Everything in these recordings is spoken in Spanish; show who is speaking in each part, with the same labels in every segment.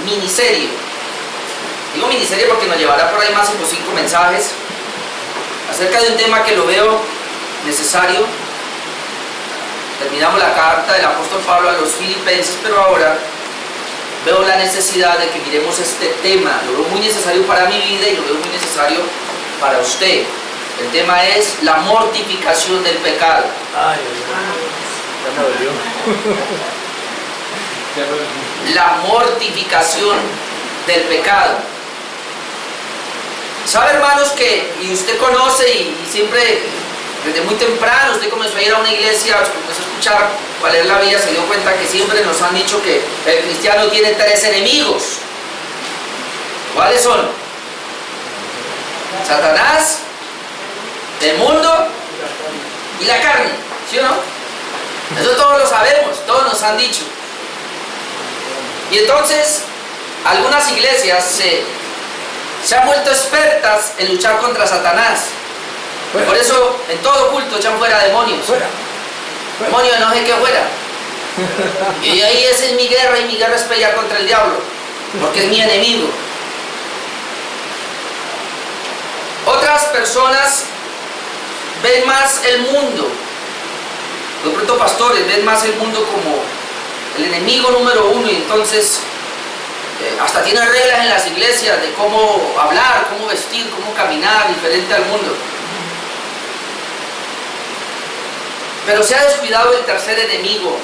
Speaker 1: miniserie. Digo miniserie porque nos llevará por ahí más de 5 mensajes acerca de un tema que lo veo necesario. Terminamos la carta del apóstol Pablo a los Filipenses, pero ahora veo la necesidad de que miremos este tema. Lo veo muy necesario para mi vida y lo veo muy necesario para usted. El tema es la mortificación del pecado.
Speaker 2: Ay, ya me dolió.
Speaker 1: La mortificación del pecado. ¿Sabe, hermanos, que, y usted conoce y siempre, desde muy temprano, usted comenzó a ir a una iglesia, comenzó a escuchar cuál es la vida, se dio cuenta que siempre nos han dicho que el cristiano tiene 3 enemigos. ¿Cuáles son? Satanás, el mundo y la carne, ¿sí o no? Eso todos lo sabemos, todos nos han dicho. Y entonces, algunas iglesias se han vuelto expertas en luchar contra Satanás.
Speaker 2: Fuera.
Speaker 1: Por eso, en todo culto echan fuera demonios.
Speaker 2: Fuera.
Speaker 1: Demonios no sé qué fuera. Y ahí esa es mi guerra, y mi guerra es pelear contra el diablo, porque es mi enemigo. Otras personas ven más el mundo. De pronto pastores ven más el mundo como el enemigo número 1, y entonces hasta tienen reglas en las iglesias de cómo hablar, cómo vestir, cómo caminar, diferente al mundo. Pero se ha descuidado el tercer enemigo.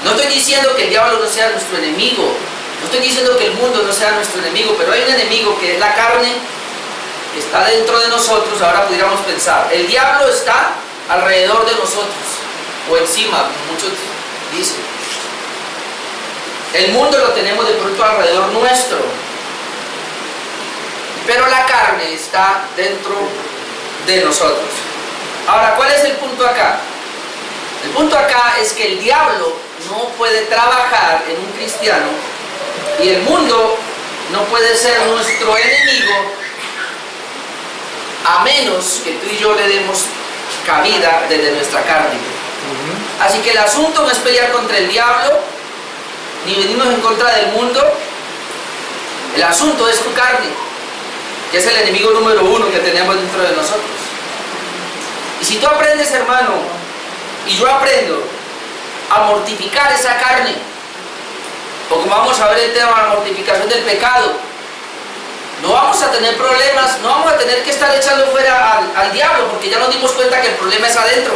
Speaker 1: No estoy diciendo que el diablo no sea nuestro enemigo, no estoy diciendo que el mundo no sea nuestro enemigo, pero hay un enemigo que es la carne, que está dentro de nosotros. Ahora pudiéramos pensar, el diablo está alrededor de nosotros, o encima, muchos dicen. El mundo lo tenemos de pronto alrededor nuestro, pero la carne está dentro de nosotros. Ahora, ¿cuál es el punto acá? El punto acá es que el diablo no puede trabajar en un cristiano, y el mundo no puede ser nuestro enemigo a menos que tú y yo le demos cabida desde nuestra carne. Así que el asunto no es pelear contra el diablo, ni venimos en contra del mundo. El asunto es tu carne, que es el enemigo número 1 que tenemos dentro de nosotros. Y si tú aprendes, hermano, y yo aprendo a mortificar esa carne, o como vamos a ver el tema de la mortificación del pecado, no vamos a tener problemas, no vamos a tener que estar echando fuera al diablo, porque ya nos dimos cuenta que el problema es adentro.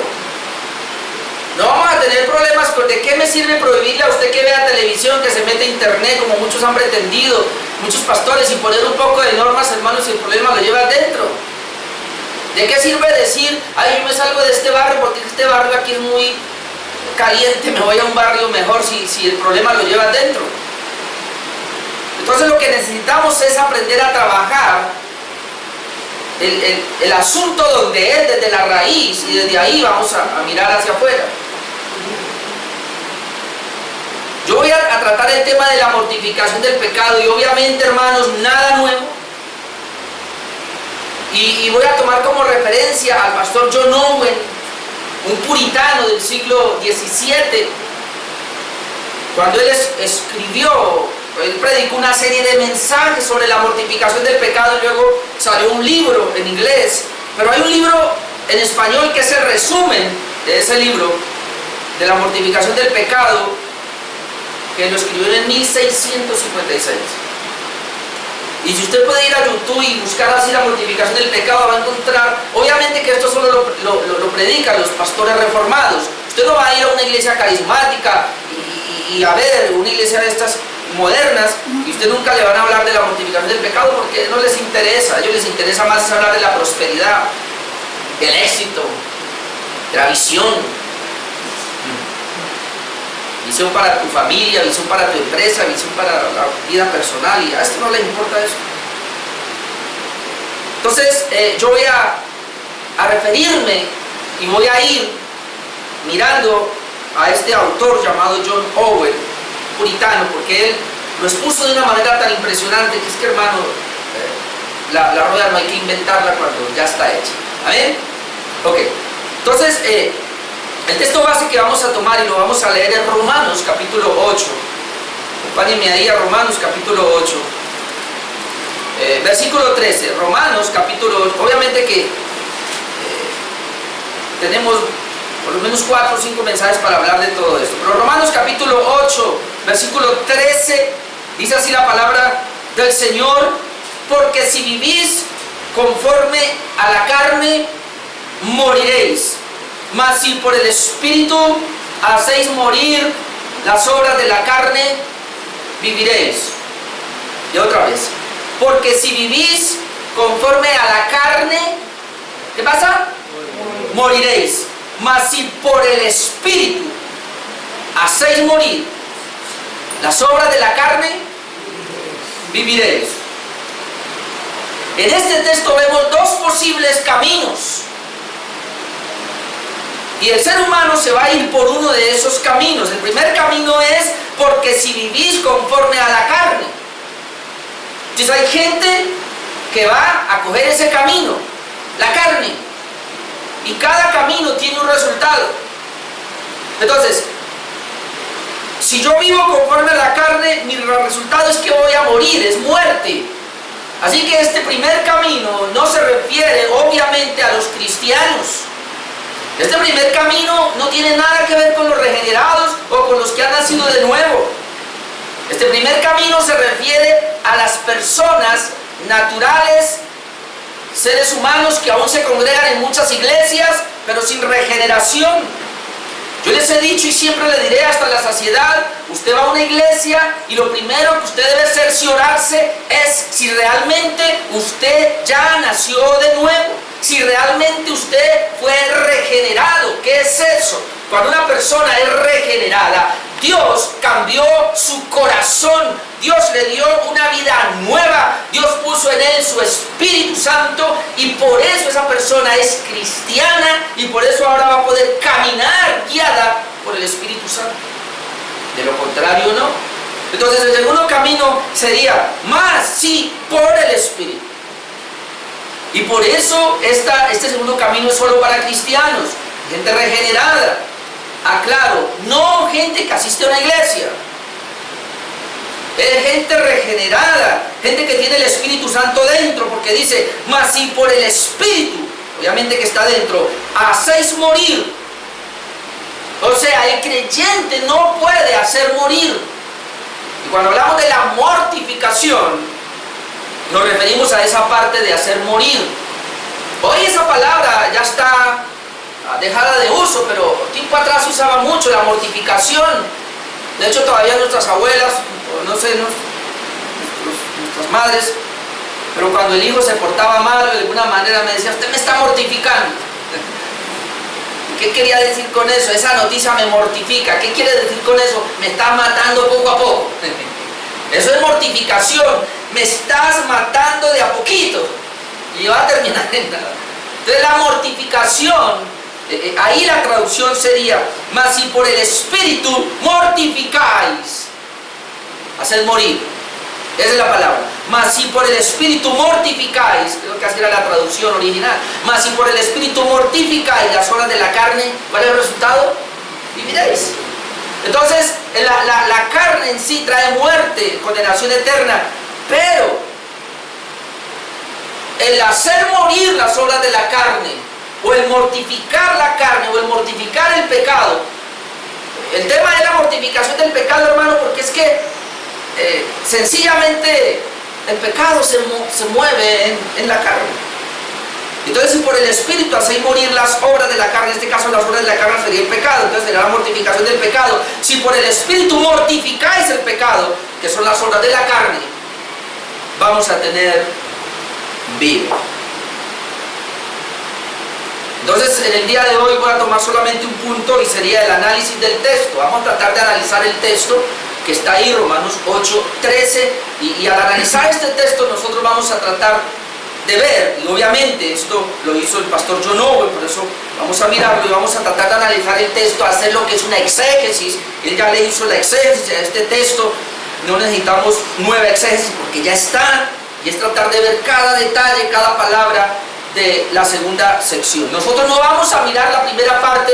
Speaker 1: No vamos a tener problemas con de qué me sirve prohibirle a usted que vea televisión, que se mete a internet, como muchos han pretendido, muchos pastores, y poner un poco de normas, hermanos, si el problema lo lleva adentro. ¿De qué sirve decir, ay, yo me salgo de este barrio porque este barrio aquí es muy caliente, me voy a un barrio mejor, si el problema lo lleva adentro? Entonces lo que necesitamos es aprender a trabajar el asunto donde es, desde la raíz, y desde ahí vamos a mirar hacia afuera. Yo voy a tratar el tema de la mortificación del pecado, y obviamente, hermanos, nada nuevo. Y voy a tomar como referencia al pastor John Owen, un puritano del siglo XVII. Cuando él escribió, él predicó una serie de mensajes sobre la mortificación del pecado, y luego salió un libro en inglés, pero hay un libro en español que es el resumen de ese libro, de la mortificación del pecado, que lo escribió en 1656. Y si usted puede ir a YouTube y buscar así la mortificación del pecado, va a encontrar, obviamente que esto solo lo predican los pastores reformados. Usted no va a ir a una iglesia carismática y a ver una iglesia de estas modernas, y usted nunca le van a hablar de la mortificación del pecado, porque no les interesa. A ellos les interesa más hablar de la prosperidad, del éxito, de la visión. Visión para tu familia, visión para tu empresa, visión para la vida personal, y a esto no le importa eso. Entonces yo voy a referirme y voy a ir mirando a este autor llamado John Owen, puritano, porque él lo expuso de una manera tan impresionante que es que, hermano, la rueda no hay que inventarla cuando ya está hecha. ¿Amén? Ok, entonces el texto base que vamos a tomar y lo vamos a leer en Romanos capítulo 8, Acompáñenme ahí a Romanos capítulo 8. Versículo 13. Romanos capítulo 8. Obviamente que tenemos por lo menos 4 o 5 mensajes para hablar de todo esto. Pero Romanos capítulo 8, versículo 13, dice así la palabra del Señor: porque si vivís conforme a la carne, moriréis. Mas si por el Espíritu hacéis morir las obras de la carne, viviréis. Y otra vez: porque si vivís conforme a la carne, ¿qué pasa? Moriréis. Mas si por el Espíritu hacéis morir las obras de la carne, viviréis. En este texto vemos dos posibles caminos. Y el ser humano se va a ir por uno de esos caminos. El primer camino es porque si vivís conforme a la carne. Entonces hay gente que va a coger ese camino, la carne. Y cada camino tiene un resultado. Entonces, si yo vivo conforme a la carne, mi resultado es que voy a morir, es muerte. Así que este primer camino no se refiere obviamente a los cristianos. Este primer camino no tiene nada que ver con los regenerados o con los que han nacido de nuevo. Este primer camino se refiere a las personas naturales, seres humanos que aún se congregan en muchas iglesias, pero sin regeneración. Yo les he dicho y siempre le diré hasta la saciedad: usted va a una iglesia y lo primero que usted debe cerciorarse es si realmente usted ya nació de nuevo, si realmente usted fue regenerado. ¿Qué es eso? Cuando una persona es regenerada, Dios cambió su corazón, Dios le dio una vida nueva, Dios puso en él su Espíritu Santo, y por eso esa persona es cristiana y por eso ahora va a poder caminar guiada por el Espíritu Santo. De lo contrario, no. Entonces el segundo camino sería: más si por el Espíritu. Y por eso este segundo camino es solo para cristianos, gente regenerada. Aclaro, no gente que asiste a una iglesia. Es gente regenerada, gente que tiene el Espíritu Santo dentro, porque dice: mas si por el Espíritu, obviamente que está dentro, hacéis morir. O sea, el creyente no puede hacer morir. Y cuando hablamos de la mortificación, nos referimos a esa parte de hacer morir. Hoy esa palabra ya está dejada de uso, pero tiempo atrás se usaba mucho la mortificación. De hecho, todavía nuestras abuelas, o no sé, nuestras madres, pero cuando el hijo se portaba mal, de alguna manera me decía: usted me está mortificando. ¿Qué quería decir con eso? Esa noticia me mortifica. ¿Qué quiere decir con eso? Me está matando poco a poco. Eso es mortificación. Me estás matando de a poquito y va a terminar en nada. Entonces la mortificación, ahí la traducción sería: mas si por el Espíritu mortificáis, haced morir. Esa es la palabra. Mas si por el Espíritu mortificáis, creo que así era la traducción original. Mas si por el Espíritu mortificáis las obras de la carne, ¿cuál es el resultado? Viviréis. Entonces la carne en sí trae muerte, condenación eterna, pero el hacer morir las obras de la carne, o el mortificar la carne, o el mortificar el pecado. El tema es la mortificación del pecado, hermano, porque es que sencillamente el pecado se mueve en la carne. Entonces, si por el Espíritu hacéis morir las obras de la carne, en este caso las obras de la carne sería el pecado, entonces sería la mortificación del pecado. Si por el Espíritu mortificáis el pecado, que son las obras de la carne, vamos a tener vida. Entonces, en el día de hoy voy a tomar solamente un punto, y sería el análisis del texto. Vamos a tratar de analizar el texto que está ahí, Romanos 8, 13, y al analizar este texto nosotros vamos a tratar de ver, y obviamente esto lo hizo el pastor John Owen, por eso vamos a mirarlo y vamos a tratar de analizar el texto, hacer lo que es una exégesis. Él ya le hizo la exégesis a este texto, no necesitamos nueva exégesis porque ya está, y es tratar de ver cada detalle, cada palabra de la segunda sección. Nosotros no vamos a mirar la primera parte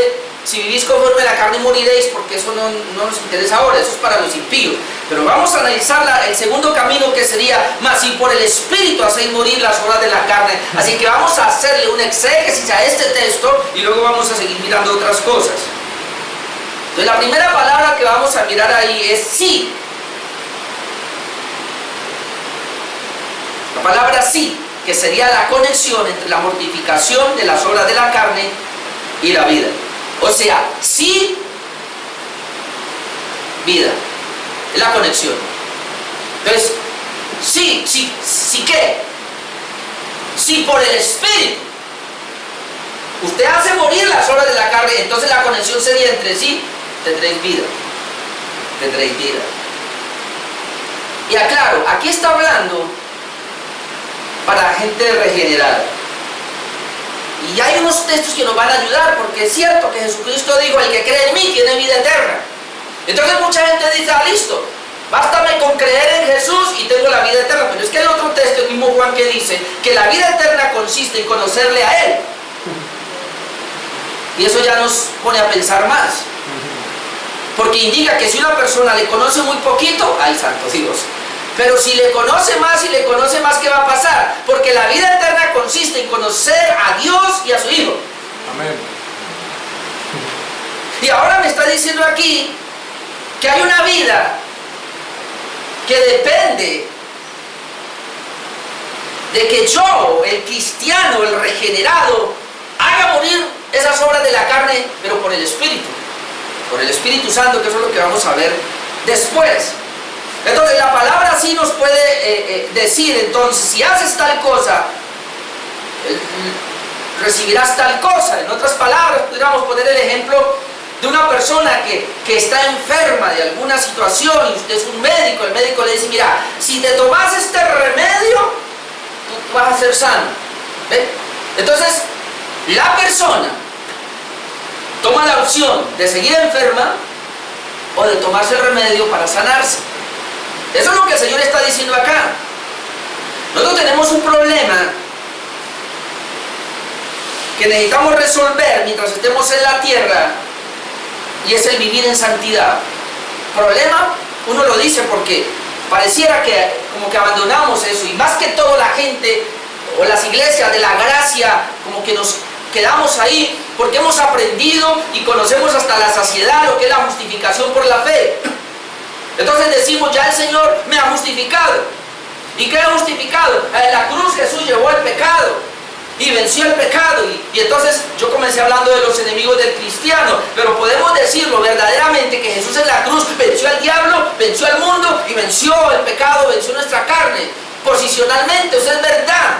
Speaker 1: si vivís conforme a la carne moriréis, porque eso no nos interesa ahora, eso es para los impíos. Pero vamos a analizar el segundo camino, que sería, mas si por el Espíritu hacéis morir las obras de la carne. Así que vamos a hacerle un exégesis a este texto y luego vamos a seguir mirando otras cosas. Entonces la primera palabra que vamos a mirar ahí es sí. La palabra sí, que sería la conexión entre la mortificación de las obras de la carne y la vida. O sea, sí, vida. Es la conexión. Entonces, sí ¿qué? Si por el Espíritu usted hace morir las obras de la carne, entonces la conexión sería entre sí, tendréis vida. Tendréis vida. Y aclaro, aquí está hablando para gente regenerada. Y hay unos textos que nos van a ayudar, porque es cierto que Jesucristo dijo, el que cree en mí tiene vida eterna. Entonces mucha gente dice, listo, bástame con creer en Jesús y tengo la vida eterna. Pero es que hay otro texto, el mismo Juan, que dice que la vida eterna consiste en conocerle a Él. Y eso ya nos pone a pensar más. Porque indica que si una persona le conoce muy poquito, ¡ay, santo Dios! Pero si le conoce más y le conoce más, ¿qué va a pasar? Porque la vida eterna consiste en conocer a Dios y a su Hijo.
Speaker 2: Amén.
Speaker 1: Y ahora me está diciendo aquí que hay una vida que depende de que yo, el cristiano, el regenerado, haga morir esas obras de la carne, pero por el Espíritu Santo, que eso es lo que vamos a ver después. Entonces la palabra sí nos puede decir, entonces, si haces tal cosa, recibirás tal cosa. En otras palabras, pudiéramos poner el ejemplo de una persona que está enferma de alguna situación, y usted es un médico, el médico le dice, mira, si te tomas este remedio, tú vas a ser sano. ¿Ve? Entonces, la persona toma la opción de seguir enferma o de tomarse el remedio para sanarse. Eso es lo que el Señor está diciendo acá. Nosotros tenemos un problema que necesitamos resolver mientras estemos en la tierra, y es el vivir en santidad. Problema, uno lo dice porque pareciera que como que abandonamos eso, y más que todo la gente o las iglesias de la gracia, como que nos quedamos ahí porque hemos aprendido y conocemos hasta la saciedad lo que es la justificación por la fe. Entonces decimos, ya el Señor me ha justificado. ¿Y qué ha justificado? En la cruz Jesús llevó el pecado y venció el pecado. Y entonces yo comencé hablando de los enemigos del cristiano, pero podemos decirlo verdaderamente, que Jesús en la cruz venció al diablo, venció al mundo y venció el pecado, venció nuestra carne. Posicionalmente, eso es verdad.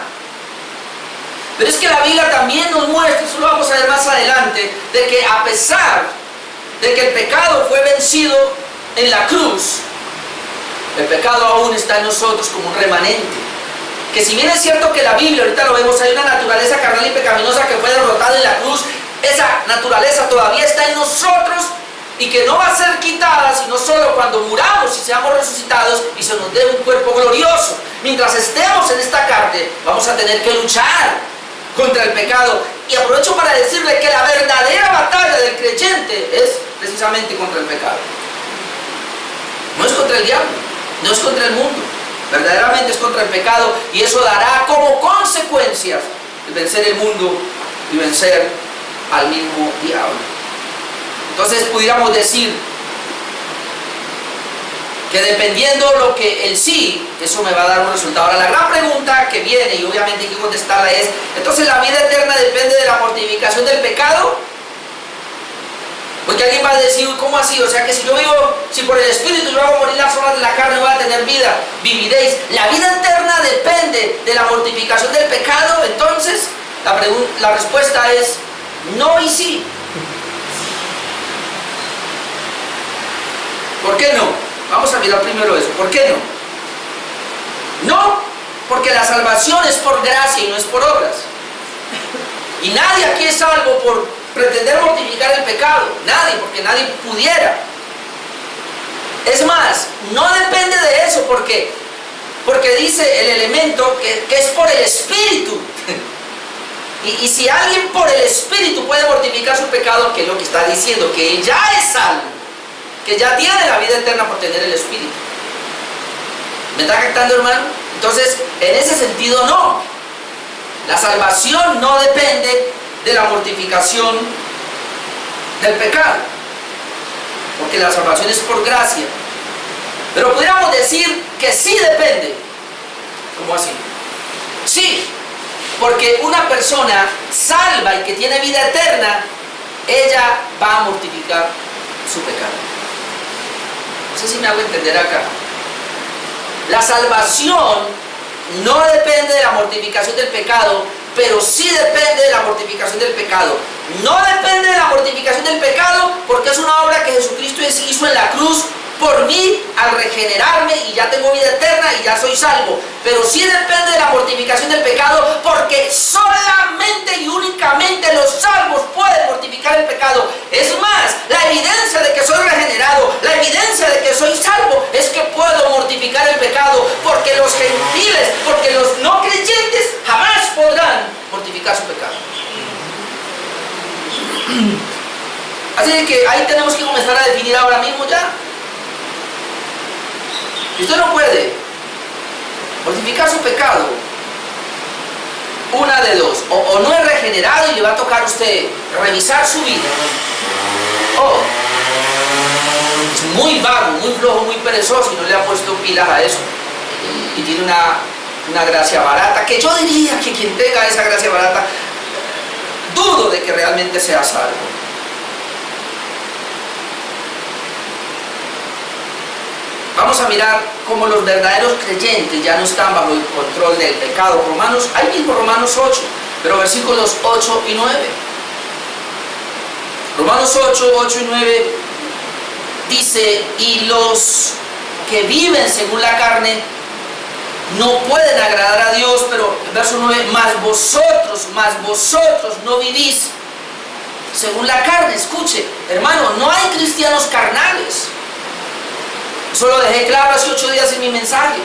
Speaker 1: Pero es que la Biblia también nos muestra, eso lo vamos a ver más adelante, de que a pesar de que el pecado fue vencido en la cruz, el pecado aún está en nosotros como un remanente. Que si bien es cierto que la Biblia, ahorita lo vemos, hay una naturaleza carnal y pecaminosa que fue derrotada en la cruz, esa naturaleza todavía está en nosotros y que no va a ser quitada sino solo cuando muramos y seamos resucitados y se nos dé un cuerpo glorioso. Mientras estemos en esta carne, vamos a tener que luchar contra el pecado. Y aprovecho para decirle que la verdadera batalla del creyente es precisamente contra el pecado. No es contra el diablo, no es contra el mundo, verdaderamente es contra el pecado, y eso dará como consecuencias el vencer el mundo y vencer al mismo diablo. Entonces pudiéramos decir que dependiendo lo que el sí, eso me va a dar un resultado. Ahora la gran pregunta que viene, y obviamente hay que contestarla, es, entonces la vida eterna depende de la mortificación del pecado. Porque alguien va a decir, ¿cómo así? O sea que si yo vivo, si por el Espíritu yo hago morir las obras de la carne, voy a tener vida, viviréis. La vida eterna depende de la mortificación del pecado. Entonces la respuesta es no y sí. ¿Por qué no? Vamos a mirar primero eso. ¿Por qué no? No, porque la salvación es por gracia y no es por obras. Y nadie aquí es salvo por pretender mortificar el pecado. Nadie, porque nadie pudiera. Es más, no depende de eso, porque dice el elemento que es por el Espíritu. Y si alguien por el Espíritu puede mortificar su pecado, ¿qué es lo que está diciendo? Que él ya es salvo, que ya tiene la vida eterna por tener el Espíritu. ¿Me está captando, hermano? Entonces, en ese sentido, no. La salvación no depende de la mortificación del pecado, porque la salvación es por gracia. Pero podríamos decir que sí depende. ¿Cómo así? Sí, porque una persona salva y que tiene vida eterna, ella va a mortificar su pecado. No sé si me hago entender acá. La salvación no depende de la mortificación del pecado, pero sí depende de la mortificación del pecado. No depende de la mortificación del pecado porque es una obra que Jesucristo hizo en la cruz por mí al regenerarme y ya tengo vida eterna y ya soy salvo. Pero sí depende de la mortificación del pecado porque solamente y únicamente los salvos pueden mortificar el pecado. Es más, la evidencia de que soy regenerado, la evidencia de que soy salvo es que puedo mortificar el pecado, porque los gentiles, porque los no creyentes jamás podrán mortificar su pecado. Así que ahí tenemos que comenzar a definir ahora mismo ya. Usted no puede mortificar su pecado, una de dos, o no es regenerado y le va a tocar a usted revisar su vida, o es muy vago, muy flojo, muy perezoso y no le ha puesto pilas a eso y tiene una gracia barata, que yo diría que quien tenga esa gracia barata, dudo de que realmente sea salvo. Vamos a mirar cómo los verdaderos creyentes ya no están bajo el control del pecado. Ahí mismo Romanos 8, pero versículos 8 y 9. Romanos 8 y 9 dice: y los que viven según la carne no pueden agradar a Dios, pero el verso 9, mas vosotros no vivís según la carne. Escuche, hermano, no hay cristianos carnales. Eso lo dejé claro hace 8 días en mi mensaje.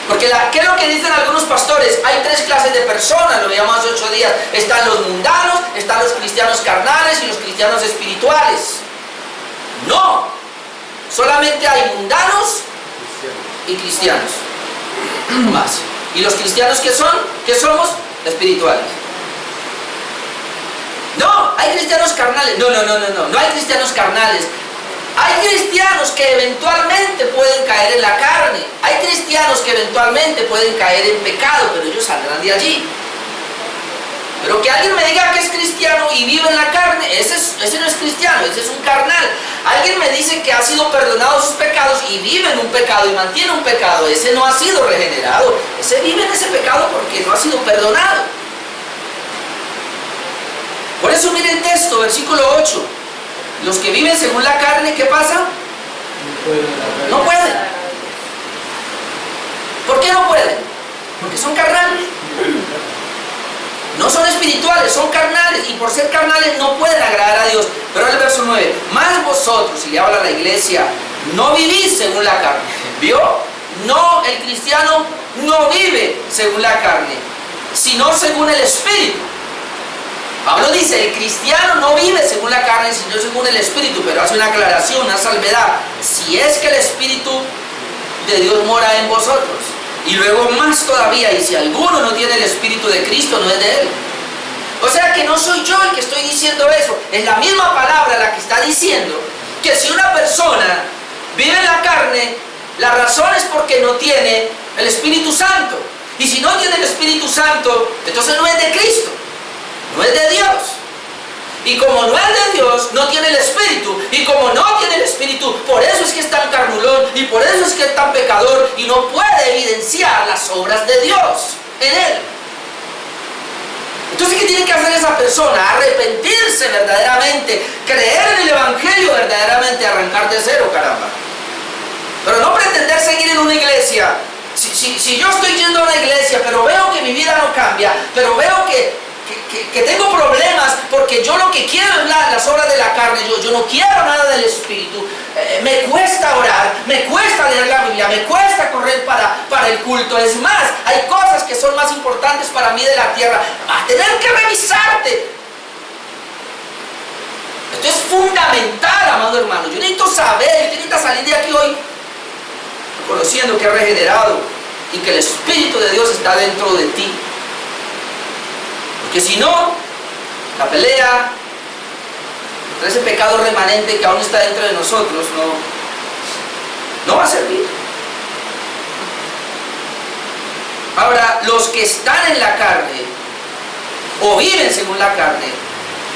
Speaker 1: Porque ¿qué es lo que dicen algunos pastores? Hay 3 clases de personas, lo veíamos hace 8 días. Están los mundanos, están los cristianos carnales y los cristianos espirituales. No, solamente hay mundanos y cristianos. No más. ¿Y los cristianos qué son? ¿Qué somos? Espirituales. No, hay cristianos carnales. No hay cristianos carnales. Hay cristianos que eventualmente pueden caer en la carne. Hay cristianos que eventualmente pueden caer en pecado, pero ellos saldrán de allí. Pero que alguien me diga que es cristiano y vive en la carne, ese no es cristiano, ese es un carnal. Alguien me dice que ha sido perdonado sus pecados y vive en un pecado y mantiene un pecado, ese no ha sido regenerado. Ese vive en ese pecado porque no ha sido perdonado. Por eso mire el texto, versículo 8. Los que viven según la carne, ¿qué pasa? No pueden. ¿Por qué no pueden? Porque son carnales. No son espirituales, son carnales. Y por ser carnales no pueden agradar a Dios. Pero el verso 9, más vosotros, y le habla a la iglesia, no vivís según la carne. ¿Vio? No, el cristiano no vive según la carne, sino según el Espíritu. Pablo dice, el cristiano no vive según la carne, sino según el Espíritu, pero hace una aclaración, una salvedad. Si es que el Espíritu de Dios mora en vosotros. Y luego más todavía, y si alguno no tiene el Espíritu de Cristo, no es de él. O sea que no soy yo el que estoy diciendo eso, es la misma palabra la que está diciendo que si una persona vive en la carne, la razón es porque no tiene el Espíritu Santo. Y si no tiene el Espíritu Santo, entonces no es de Cristo. No es de Dios. Y como no es de Dios, no tiene el Espíritu. Y como no tiene el Espíritu, por eso es que es tan carnulón. Y por eso es que es tan pecador. Y no puede evidenciar las obras de Dios en él. Entonces, ¿qué tiene que hacer esa persona? Arrepentirse verdaderamente. Creer en el Evangelio verdaderamente. Arrancar de cero, caramba. Pero no pretender seguir en una iglesia. Si yo estoy yendo a una iglesia, pero veo que mi vida no cambia, pero veo que que tengo problemas porque yo lo que quiero es las obras de la carne, yo no quiero nada del Espíritu, me cuesta orar, me cuesta leer la Biblia, me cuesta correr para el culto. Es más, hay cosas que son más importantes para mí de la tierra. Vas a tener que revisarte. Esto es fundamental, amado hermano. Yo necesito saber, yo necesito salir de aquí hoy conociendo que he regenerado y que el Espíritu de Dios está dentro de ti. Porque si no, la pelea contra ese pecado remanente que aún está dentro de nosotros no va a servir. Ahora, los que están en la carne o viven según la carne,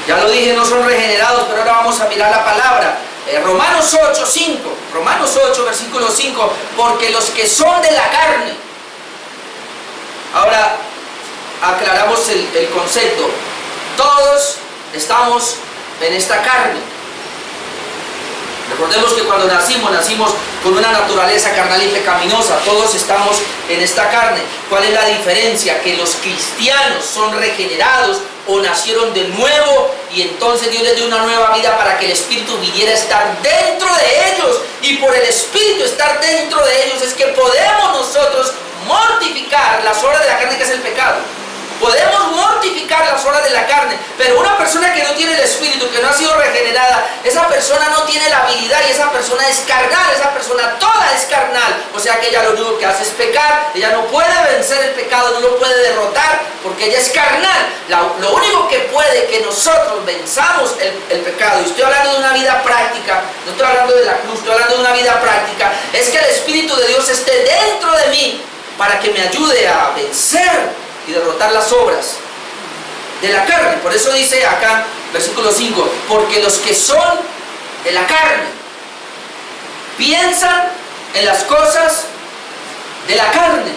Speaker 1: ya lo dije, no son regenerados, pero ahora vamos a mirar la palabra. Romanos 8, 5. Romanos 8, versículo 5. Porque los que son de la carne. Ahora aclaramos el concepto. Todos estamos en esta carne. Recordemos que cuando nacimos con una naturaleza carnal y pecaminosa. Todos estamos en esta carne. ¿Cuál es la diferencia? Que los cristianos son regenerados o nacieron de nuevo, y entonces Dios les dio una nueva vida para que el Espíritu viniera a estar dentro de ellos, y por el Espíritu estar dentro de ellos es que podemos nosotros mortificar las obras de la carne, que es el pecado. Podemos mortificar las obras de la carne, pero una persona que no tiene el Espíritu, que no ha sido regenerada, esa persona no tiene la habilidad, y esa persona es carnal, esa persona toda es carnal. O sea que ella lo único que hace es pecar, ella no puede vencer el pecado, no lo puede derrotar, porque ella es carnal. Lo único que puede que nosotros venzamos el pecado, y estoy hablando de una vida práctica, no estoy hablando de la cruz, estoy hablando de una vida práctica, es que el Espíritu de Dios esté dentro de mí para que me ayude a vencer y derrotar las obras de la carne. Por eso dice acá, versículo 5, porque los que son de la carne piensan en las cosas de la carne,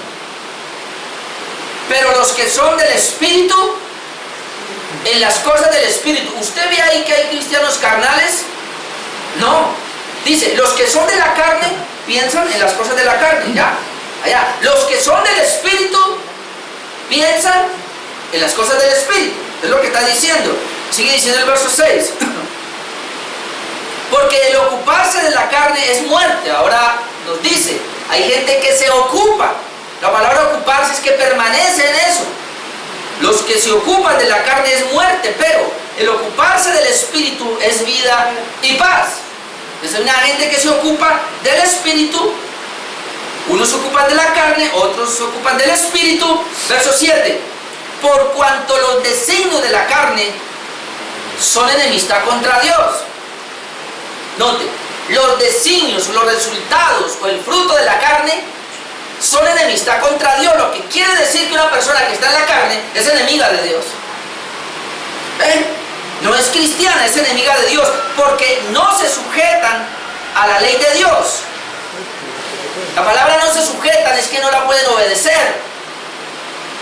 Speaker 1: pero los que son del Espíritu, en las cosas del Espíritu. ¿Usted ve ahí que hay cristianos carnales? No. Dice, los que son de la carne piensan en las cosas de la carne. Ya, allá. Los que son del Espíritu piensan en las cosas del Espíritu. Es lo que está diciendo. Sigue diciendo el verso 6. Porque el ocuparse de la carne es muerte. Ahora nos dice, hay gente que se ocupa. La palabra ocuparse es que permanece en eso. Los que se ocupan de la carne es muerte, pero el ocuparse del Espíritu es vida y paz. Es una gente que se ocupa del Espíritu. Unos se ocupan de la carne, otros se ocupan del Espíritu. Verso 7. Por cuanto los designios de la carne son enemistad contra Dios. Note, los designios, los resultados o el fruto de la carne son enemistad contra Dios, lo que quiere decir que una persona que está en la carne es enemiga de Dios. No es cristiana, es enemiga de Dios, porque no se sujetan a la ley de Dios. La palabra no se sujetan, es que no la pueden obedecer.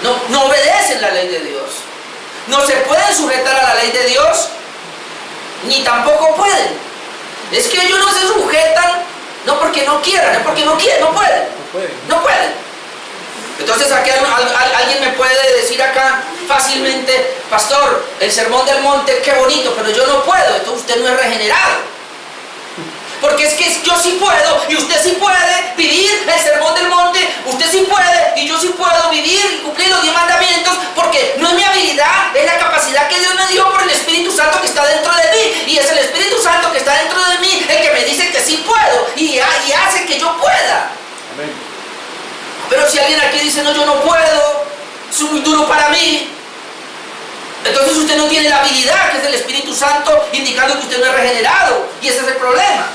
Speaker 1: No obedecen la ley de Dios. No se pueden sujetar a la ley de Dios, ni tampoco pueden. Es que ellos no se sujetan, no porque no quieran, es porque no quieren, no pueden. No pueden. Entonces aquí alguien me puede decir acá fácilmente, pastor, el sermón del monte, qué bonito, pero yo no puedo. Entonces usted no es regenerado. Porque es que yo sí puedo y usted sí puede vivir el sermón del monte, usted sí puede y yo sí puedo vivir y cumplir los 10 mandamientos, porque no es mi habilidad, es la capacidad que Dios me dio por el Espíritu Santo que está dentro de mí, y es el Espíritu Santo que está dentro de mí el que me dice que sí puedo y hace que yo pueda. Amén. Pero si alguien aquí dice, no, yo no puedo, es muy duro para mí, entonces usted no tiene la habilidad que es el Espíritu Santo, indicando que usted no es regenerado, y ese es el problema.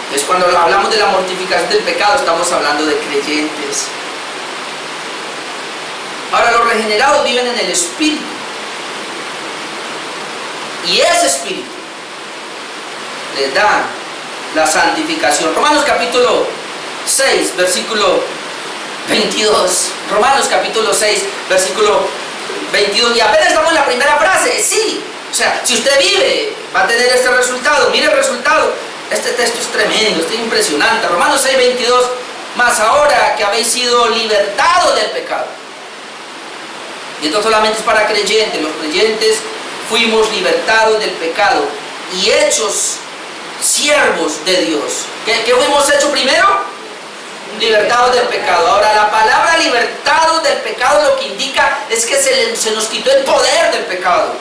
Speaker 1: Entonces cuando hablamos de la mortificación del pecado estamos hablando de creyentes. Ahora, los regenerados viven en el Espíritu, y ese Espíritu les da la santificación. Romanos capítulo 6, versículo 22. Romanos capítulo 6, versículo 22. Y apenas estamos en la primera frase. Sí, o sea, si usted vive, va a tener este resultado. Mire el resultado. Este texto es tremendo, es impresionante. Romanos 6, 22 Mas ahora que habéis sido libertados del pecado. Y esto solamente es para creyentes. Los creyentes fuimos libertados del pecado y hechos siervos de Dios. ¿Qué fuimos hechos primero? Libertados del pecado. Ahora, la palabra libertados del pecado lo que indica es que se nos quitó el poder del pecado.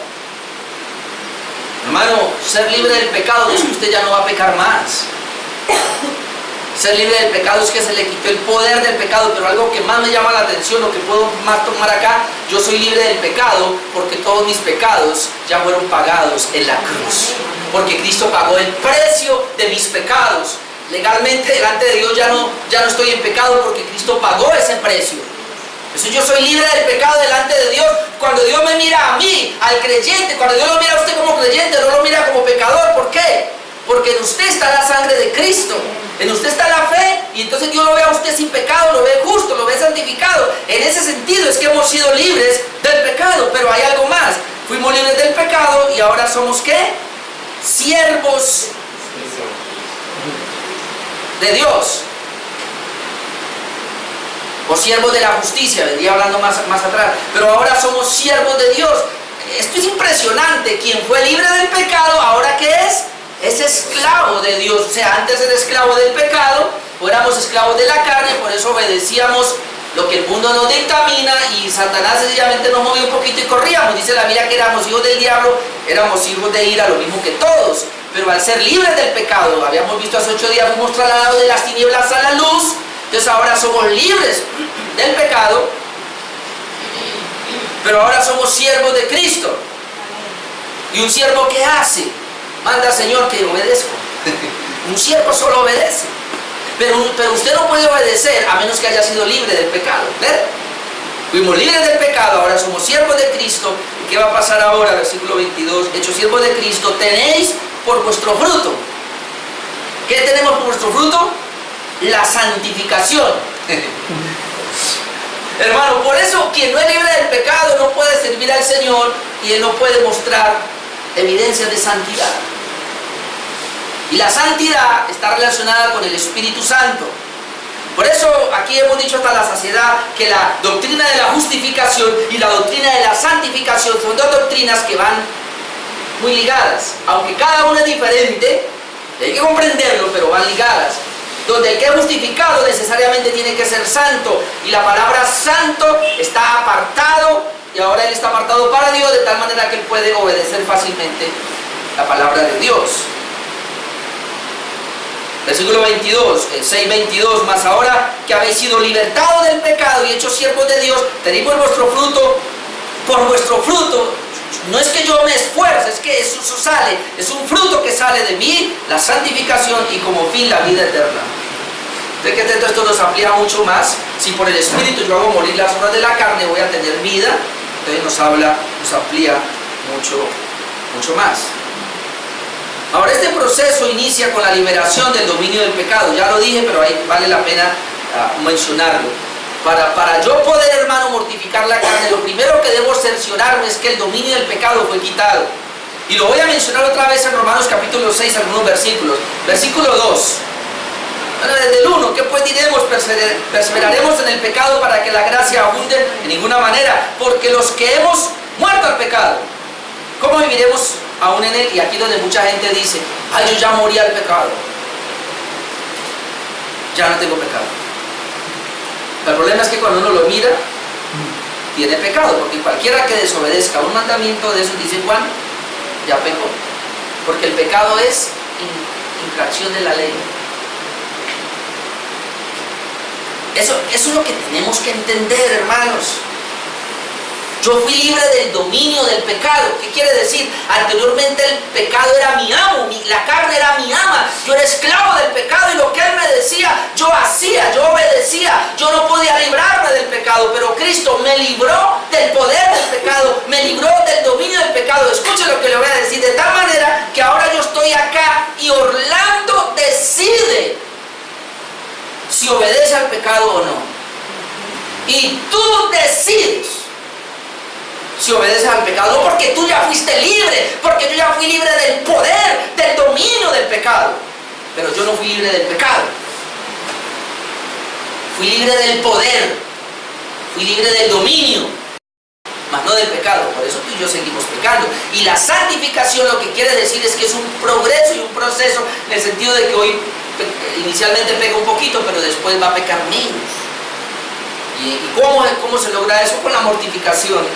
Speaker 1: Hermano, ser libre del pecado no es que usted ya no va a pecar más. Ser libre del pecado es que se le quitó el poder del pecado. Pero algo que más me llama la atención, lo que puedo más tomar acá, yo soy libre del pecado porque todos mis pecados ya fueron pagados en la cruz. Porque Cristo pagó el precio de mis pecados. Legalmente delante de Dios ya no estoy en pecado porque Cristo pagó ese precio. Eso yo soy libre del pecado delante de Dios. Cuando Dios me mira a mí, al creyente, cuando Dios lo mira a usted como creyente, no lo mira como pecador. ¿Por qué? Porque en usted está la sangre de Cristo. En usted está la fe y entonces Dios lo ve a usted sin pecado, lo ve justo, lo ve santificado. En ese sentido es que hemos sido libres del pecado. Pero hay algo más. Fuimos libres del pecado y ahora somos ¿qué? Siervos de Dios. O siervos de la justicia, vendría hablando más atrás. Pero ahora somos siervos de Dios. Esto es impresionante. Quien fue libre del pecado, ¿ahora qué es? Es esclavo de Dios. O sea, antes era esclavo del pecado, o éramos esclavos de la carne, por eso obedecíamos lo que el mundo nos dictamina y Satanás sencillamente nos movía un poquito y corríamos. Dice la Biblia que éramos hijos del diablo, éramos hijos de ira, lo mismo que todos. Pero al ser libres del pecado, habíamos visto hace 8 días, fuimos trasladados de las tinieblas a la luz. Entonces ahora somos libres del pecado, pero ahora somos siervos de Cristo. ¿Y un siervo qué hace? Manda al Señor que obedezca. Un siervo solo obedece. Pero usted no puede obedecer a menos que haya sido libre del pecado. ¿Ven? Fuimos libres del pecado, ahora somos siervos de Cristo. ¿Y qué va a pasar ahora? Versículo 22. Hechos siervos de Cristo, tenéis por vuestro fruto. ¿Qué tenemos por vuestro fruto? La santificación. Hermano, por eso quien no es libre del pecado no puede servir al Señor y él no puede mostrar evidencias de santidad. Y la santidad está relacionada con el Espíritu Santo. Por eso aquí hemos dicho hasta la saciedad que la doctrina de la justificación y la doctrina de la santificación son dos doctrinas que van muy ligadas. Aunque cada una es diferente, hay que comprenderlo, pero van ligadas. Donde el que es justificado necesariamente tiene que ser santo. Y la palabra santo está apartado, y ahora él está apartado para Dios, de tal manera que él puede obedecer fácilmente la palabra de Dios. Versículo 22, 6:22, mas ahora que habéis sido libertados del pecado y hechos siervos de Dios, tenéis por vuestro fruto, no es que yo me esfuerce, es que eso sale, es un fruto que sale de mí, la santificación y como fin la vida eterna. De que esto nos amplía mucho más. Si por el Espíritu yo hago morir las obras de la carne, voy a tener vida. Entonces nos amplía mucho más. Ahora, este proceso inicia con la liberación del dominio del pecado. Ya lo dije, pero ahí vale la pena mencionarlo. Para yo poder, hermano, mortificar la carne, lo primero que debo cerciorarme es que el dominio del pecado fue quitado. Y lo voy a mencionar otra vez en Romanos capítulo 6, algunos versículos. Versículo 2. Bueno, desde el 1, ¿qué pues diremos? ¿Perseveraremos en el pecado para que la gracia abunde? De ninguna manera, porque los que hemos muerto al pecado, ¿cómo viviremos aún en él? Y aquí donde mucha gente dice, ay, yo ya morí al pecado, ya no tengo pecado. El problema es que cuando uno lo mira, tiene pecado, porque cualquiera que desobedezca un mandamiento de esos, dice Juan, ya pecó, porque el pecado es infracción de la ley. Eso es lo que tenemos que entender, hermanos. Yo fui libre del dominio del pecado. ¿Qué quiere decir? Anteriormente el pecado era mi amo, la carne era mi ama. Yo era esclavo del pecado y lo que él me decía, yo hacía, yo obedecía. Yo no podía librarme del pecado, pero Cristo me libró del poder del pecado, me libró del dominio del pecado. Escuche lo que le voy a decir, de tal manera que ahora yo estoy acá y Orlando decide si obedece al pecado o no. Y tú decides si obedeces al pecado, no porque tú ya fuiste libre, porque yo ya fui libre del poder, del dominio del pecado, pero yo no fui libre del pecado. Fui libre del poder, fui libre del dominio, mas no del pecado. Por eso tú y yo seguimos pecando. Y la santificación lo que quiere decir es que es un progreso y un proceso, en el sentido de que hoy inicialmente pega un poquito, pero después va a pecar menos. ¿Y cómo se logra eso? Con la mortificación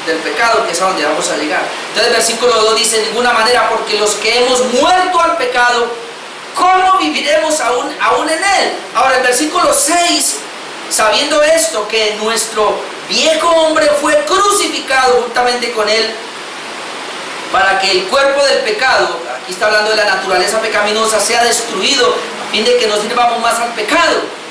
Speaker 1: del pecado, que es a donde vamos a llegar. Entonces el versículo 2 dice: de ninguna manera, porque los que hemos muerto al pecado, ¿cómo viviremos aún en él? Ahora el versículo 6, sabiendo esto, que nuestro viejo hombre fue crucificado juntamente con él, para que el cuerpo del pecado, aquí está hablando de la naturaleza pecaminosa, sea destruido, a fin de que no sirvamos más al pecado.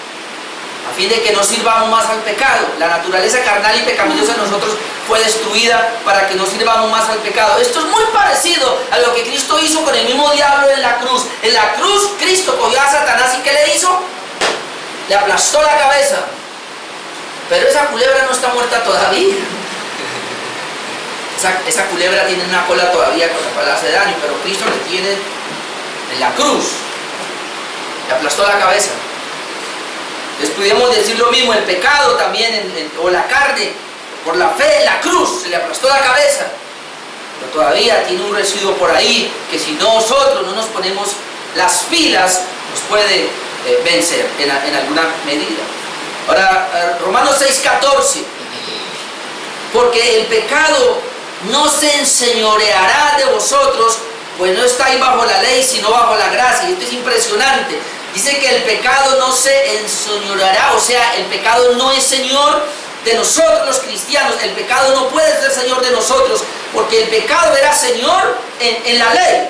Speaker 1: A fin de que no sirvamos más al pecado. La naturaleza carnal y pecaminosa en nosotros fue destruida para que no sirvamos más al pecado. Esto es muy parecido a lo que Cristo hizo con el mismo diablo en la cruz. En la cruz Cristo cogió a Satanás, y ¿qué le hizo? Le aplastó la cabeza. Pero esa culebra no está muerta todavía. Esa culebra tiene una cola todavía para le hace daño, pero Cristo le tiene en la cruz. Le aplastó la cabeza. Entonces pudiéramos decir lo mismo: el pecado también, o la carne, por la fe en la cruz, se le aplastó la cabeza. Pero todavía tiene un residuo por ahí, que si nosotros no nos ponemos las pilas, nos puede vencer en alguna medida. Ahora, Romanos 6:14: porque el pecado no se enseñoreará de vosotros, pues no estáis bajo la ley, sino bajo la gracia. Y esto es impresionante. Dice que el pecado no se enseñoreará, o sea, el pecado no es señor de nosotros los cristianos. El pecado no puede ser señor de nosotros, porque el pecado era señor en la ley.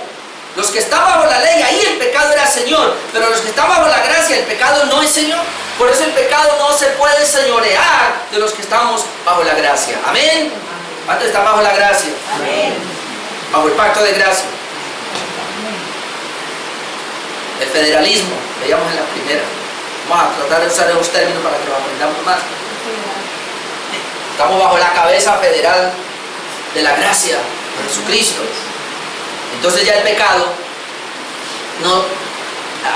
Speaker 1: Los que están bajo la ley, ahí el pecado era señor, pero los que están bajo la gracia, el pecado no es señor. Por eso el pecado no se puede señorear de los que estamos bajo la gracia. Amén. ¿Cuántos están bajo la gracia?
Speaker 3: Amén.
Speaker 1: Bajo el pacto de gracia. El federalismo, veíamos en la primera. Vamos a tratar de usar esos términos para que lo aprendamos más. Estamos bajo la cabeza federal de la gracia de Jesucristo. Entonces ya el pecado no,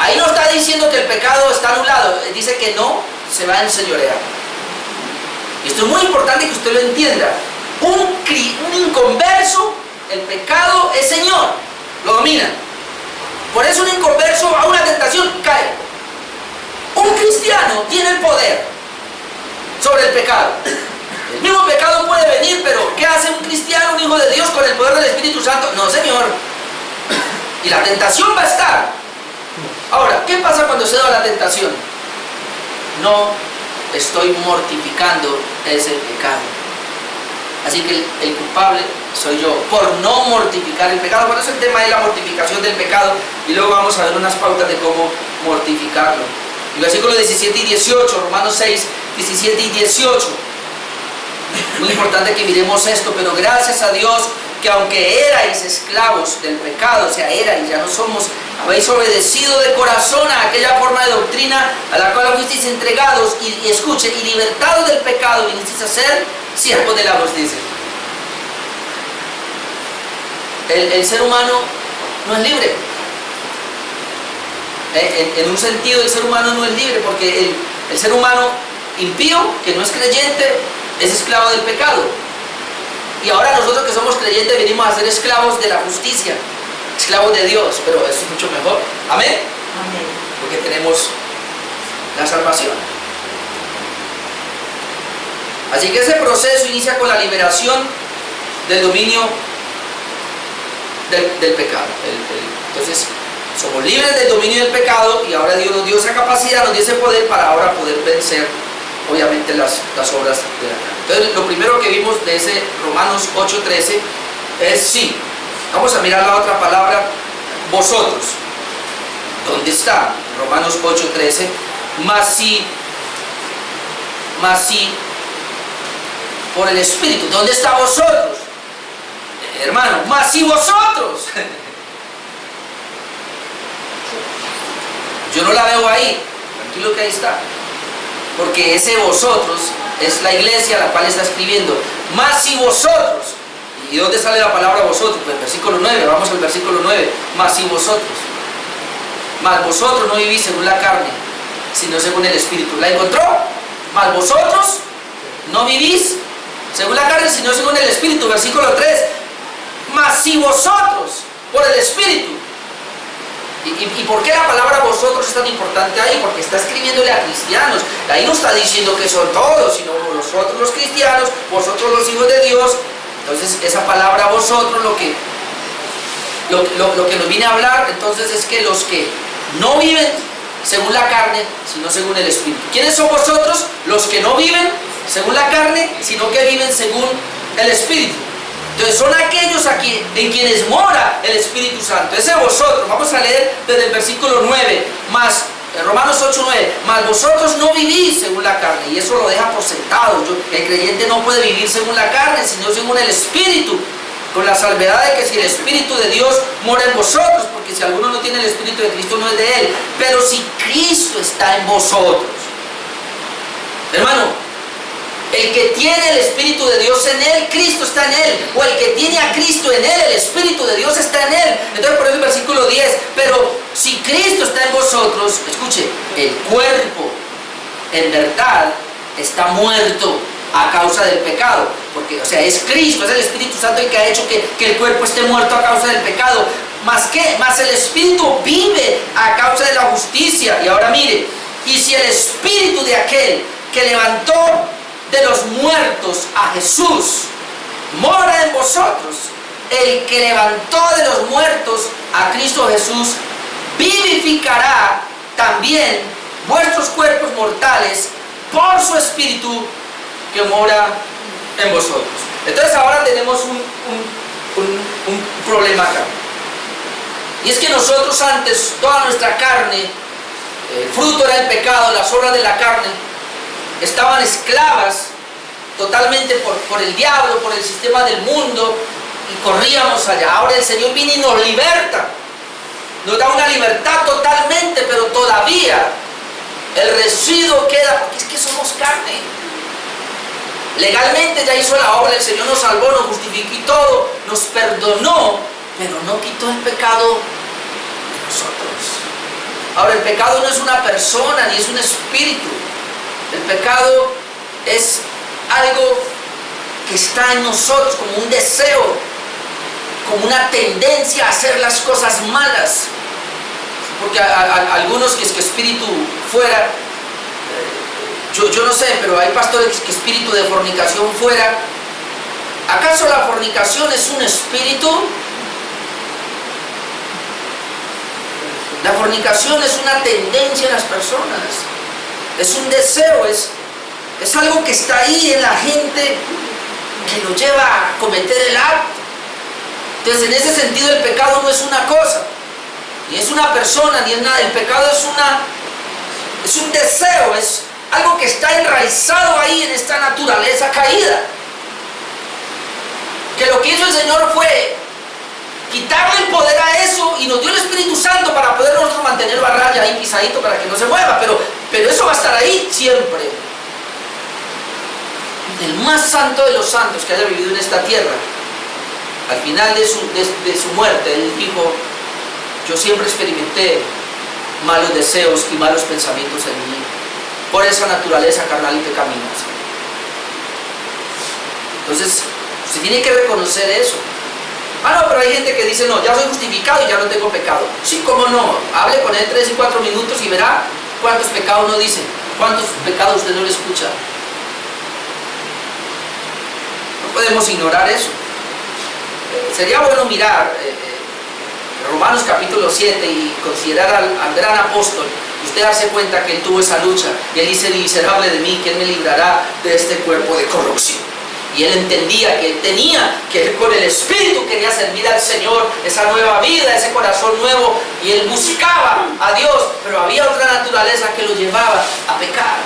Speaker 1: ahí no está diciendo que el pecado está anulado, dice que no se va a enseñorear. Y esto es muy importante que usted lo entienda. Un inconverso, el pecado es señor, lo domina. Por eso un inconverso a una tentación cae. Un cristiano tiene el poder sobre el pecado. El mismo pecado puede venir, pero ¿qué hace un cristiano, un hijo de Dios, con el poder del Espíritu Santo? No, señor. Y la tentación va a estar. Ahora, ¿qué pasa cuando cedo a la tentación? No estoy mortificando ese pecado. Así que el culpable soy yo, por no mortificar el pecado. Por eso el tema es la mortificación del pecado, y luego vamos a ver unas pautas de cómo mortificarlo. Y versículos 17 y 18, Romanos 6, 17 y 18. Muy importante que miremos esto: pero gracias a Dios, que aunque erais esclavos del pecado, o sea, erais, ya no somos, habéis obedecido de corazón a aquella forma de doctrina a la cual fuisteis entregados, y escuche, y libertados del pecado, vinisteis a ser siervos de la justicia. El ser humano no es libre. En un sentido, el ser humano no es libre, porque el ser humano impío, que no es creyente, es esclavo del pecado. Y ahora nosotros que somos creyentes venimos a ser esclavos de la justicia, esclavos de Dios, pero eso es mucho mejor. Amén.
Speaker 3: Amén.
Speaker 1: Porque tenemos la salvación. Así que ese proceso inicia con la liberación del dominio del pecado. Entonces, somos libres del dominio del pecado, y ahora Dios nos dio esa capacidad, nos dio ese poder para ahora poder vencer, obviamente, las obras de la carne. Entonces, lo primero que vimos de ese Romanos 8:13 es sí. Vamos a mirar la otra palabra, vosotros. ¿Dónde está? Romanos 8:13. Mas sí, por el Espíritu. ¿Dónde está vosotros? Hermano, mas si vosotros. Yo no la veo ahí. Tranquilo que ahí está. Porque ese vosotros es la iglesia a la cual está escribiendo. Mas si vosotros. ¿Y dónde sale la palabra vosotros? Pues el versículo 9. Vamos al versículo 9. Mas si vosotros. Mas vosotros no vivís según la carne, sino según el Espíritu. ¿La encontró? Mas vosotros no vivís según la carne, sino según el Espíritu. Versículo 3. Mas si vosotros, por el Espíritu. ¿Y por qué la palabra vosotros es tan importante ahí? Porque está escribiéndole a cristianos. Ahí no está diciendo que son todos, sino nosotros los cristianos, vosotros los hijos de Dios. Entonces esa palabra vosotros lo que nos viene a hablar entonces es que los que no viven según la carne, sino según el Espíritu. ¿Quiénes son vosotros? Los que no viven según la carne, sino que viven según el Espíritu. Entonces son aquellos aquí en quienes mora el Espíritu Santo. Ese vosotros, vamos a leer desde el versículo 9, más Romanos 8:9, mas vosotros no vivís según la carne, y eso lo deja por sentado. El creyente no puede vivir según la carne, sino según el Espíritu, con la salvedad de que si el Espíritu de Dios mora en vosotros, porque si alguno no tiene el Espíritu de Cristo no es de él, pero si Cristo está en vosotros, hermano, el que tiene el Espíritu de Dios en él, Cristo está en él. O el que tiene a Cristo en él, el Espíritu de Dios está en él. Entonces por eso el versículo 10, pero si Cristo está en vosotros, escuche, el cuerpo en verdad está muerto a causa del pecado. Porque, o sea, es Cristo, es el Espíritu Santo el que ha hecho que el cuerpo esté muerto a causa del pecado. ¿Más qué? Más el Espíritu vive a causa de la justicia. Y ahora mire, y si el Espíritu de aquel que levantó de los muertos a Jesús mora en vosotros, el que levantó de los muertos a Cristo Jesús vivificará también vuestros cuerpos mortales por su Espíritu que mora en vosotros. Entonces ahora tenemos un problema acá, y es que nosotros antes, toda nuestra carne, el fruto era el pecado, las obras de la carne estaban esclavas totalmente por el diablo, por el sistema del mundo, y corríamos allá. Ahora el Señor viene y nos liberta, nos da una libertad totalmente, pero todavía el residuo queda, porque es que somos carne. Legalmente ya hizo la obra, el Señor nos salvó, nos justificó y todo, nos perdonó, pero no quitó el pecado de nosotros. Ahora el pecado no es una persona ni es un espíritu. El pecado es algo que está en nosotros como un deseo, como una tendencia a hacer las cosas malas. Porque algunos que es que espíritu fuera, yo no sé, pero hay pastores que espíritu de fornicación fuera. ¿Acaso la fornicación es un espíritu? La fornicación es una tendencia en las personas. Es un deseo, es algo que está ahí en la gente que lo lleva a cometer el acto. Entonces en ese sentido el pecado no es una cosa, ni es una persona, ni es nada. El pecado es un deseo, es algo que está enraizado ahí en esta naturaleza caída. Que lo que hizo el Señor fue quitarle el poder a eso y nos dio el Espíritu Santo para poder nosotros mantenerlo a raya ahí pisadito para que no se mueva, pero eso va a estar ahí siempre. El más santo de los santos que haya vivido en esta tierra, al final de su muerte, él dijo: yo siempre experimenté malos deseos y malos pensamientos en mí, por esa naturaleza carnal y pecaminosa. Entonces, usted tiene que reconocer eso. Ah, no, pero hay gente que dice: no, ya soy justificado y ya no tengo pecado. Sí, cómo no, hable con él 3 y 4 minutos y verá cuántos pecados no dice, cuántos pecados usted no le escucha. No podemos ignorar eso. Sería bueno mirar Romanos capítulo 7 y considerar al gran apóstol, y usted darse cuenta que él tuvo esa lucha, y él dice: miserable de mí, ¿quién me librará de este cuerpo de corrupción? Y él entendía que él tenía que con el Espíritu quería servir al Señor, esa nueva vida, ese corazón nuevo, y él buscaba a Dios, pero había otra naturaleza que lo llevaba a pecar.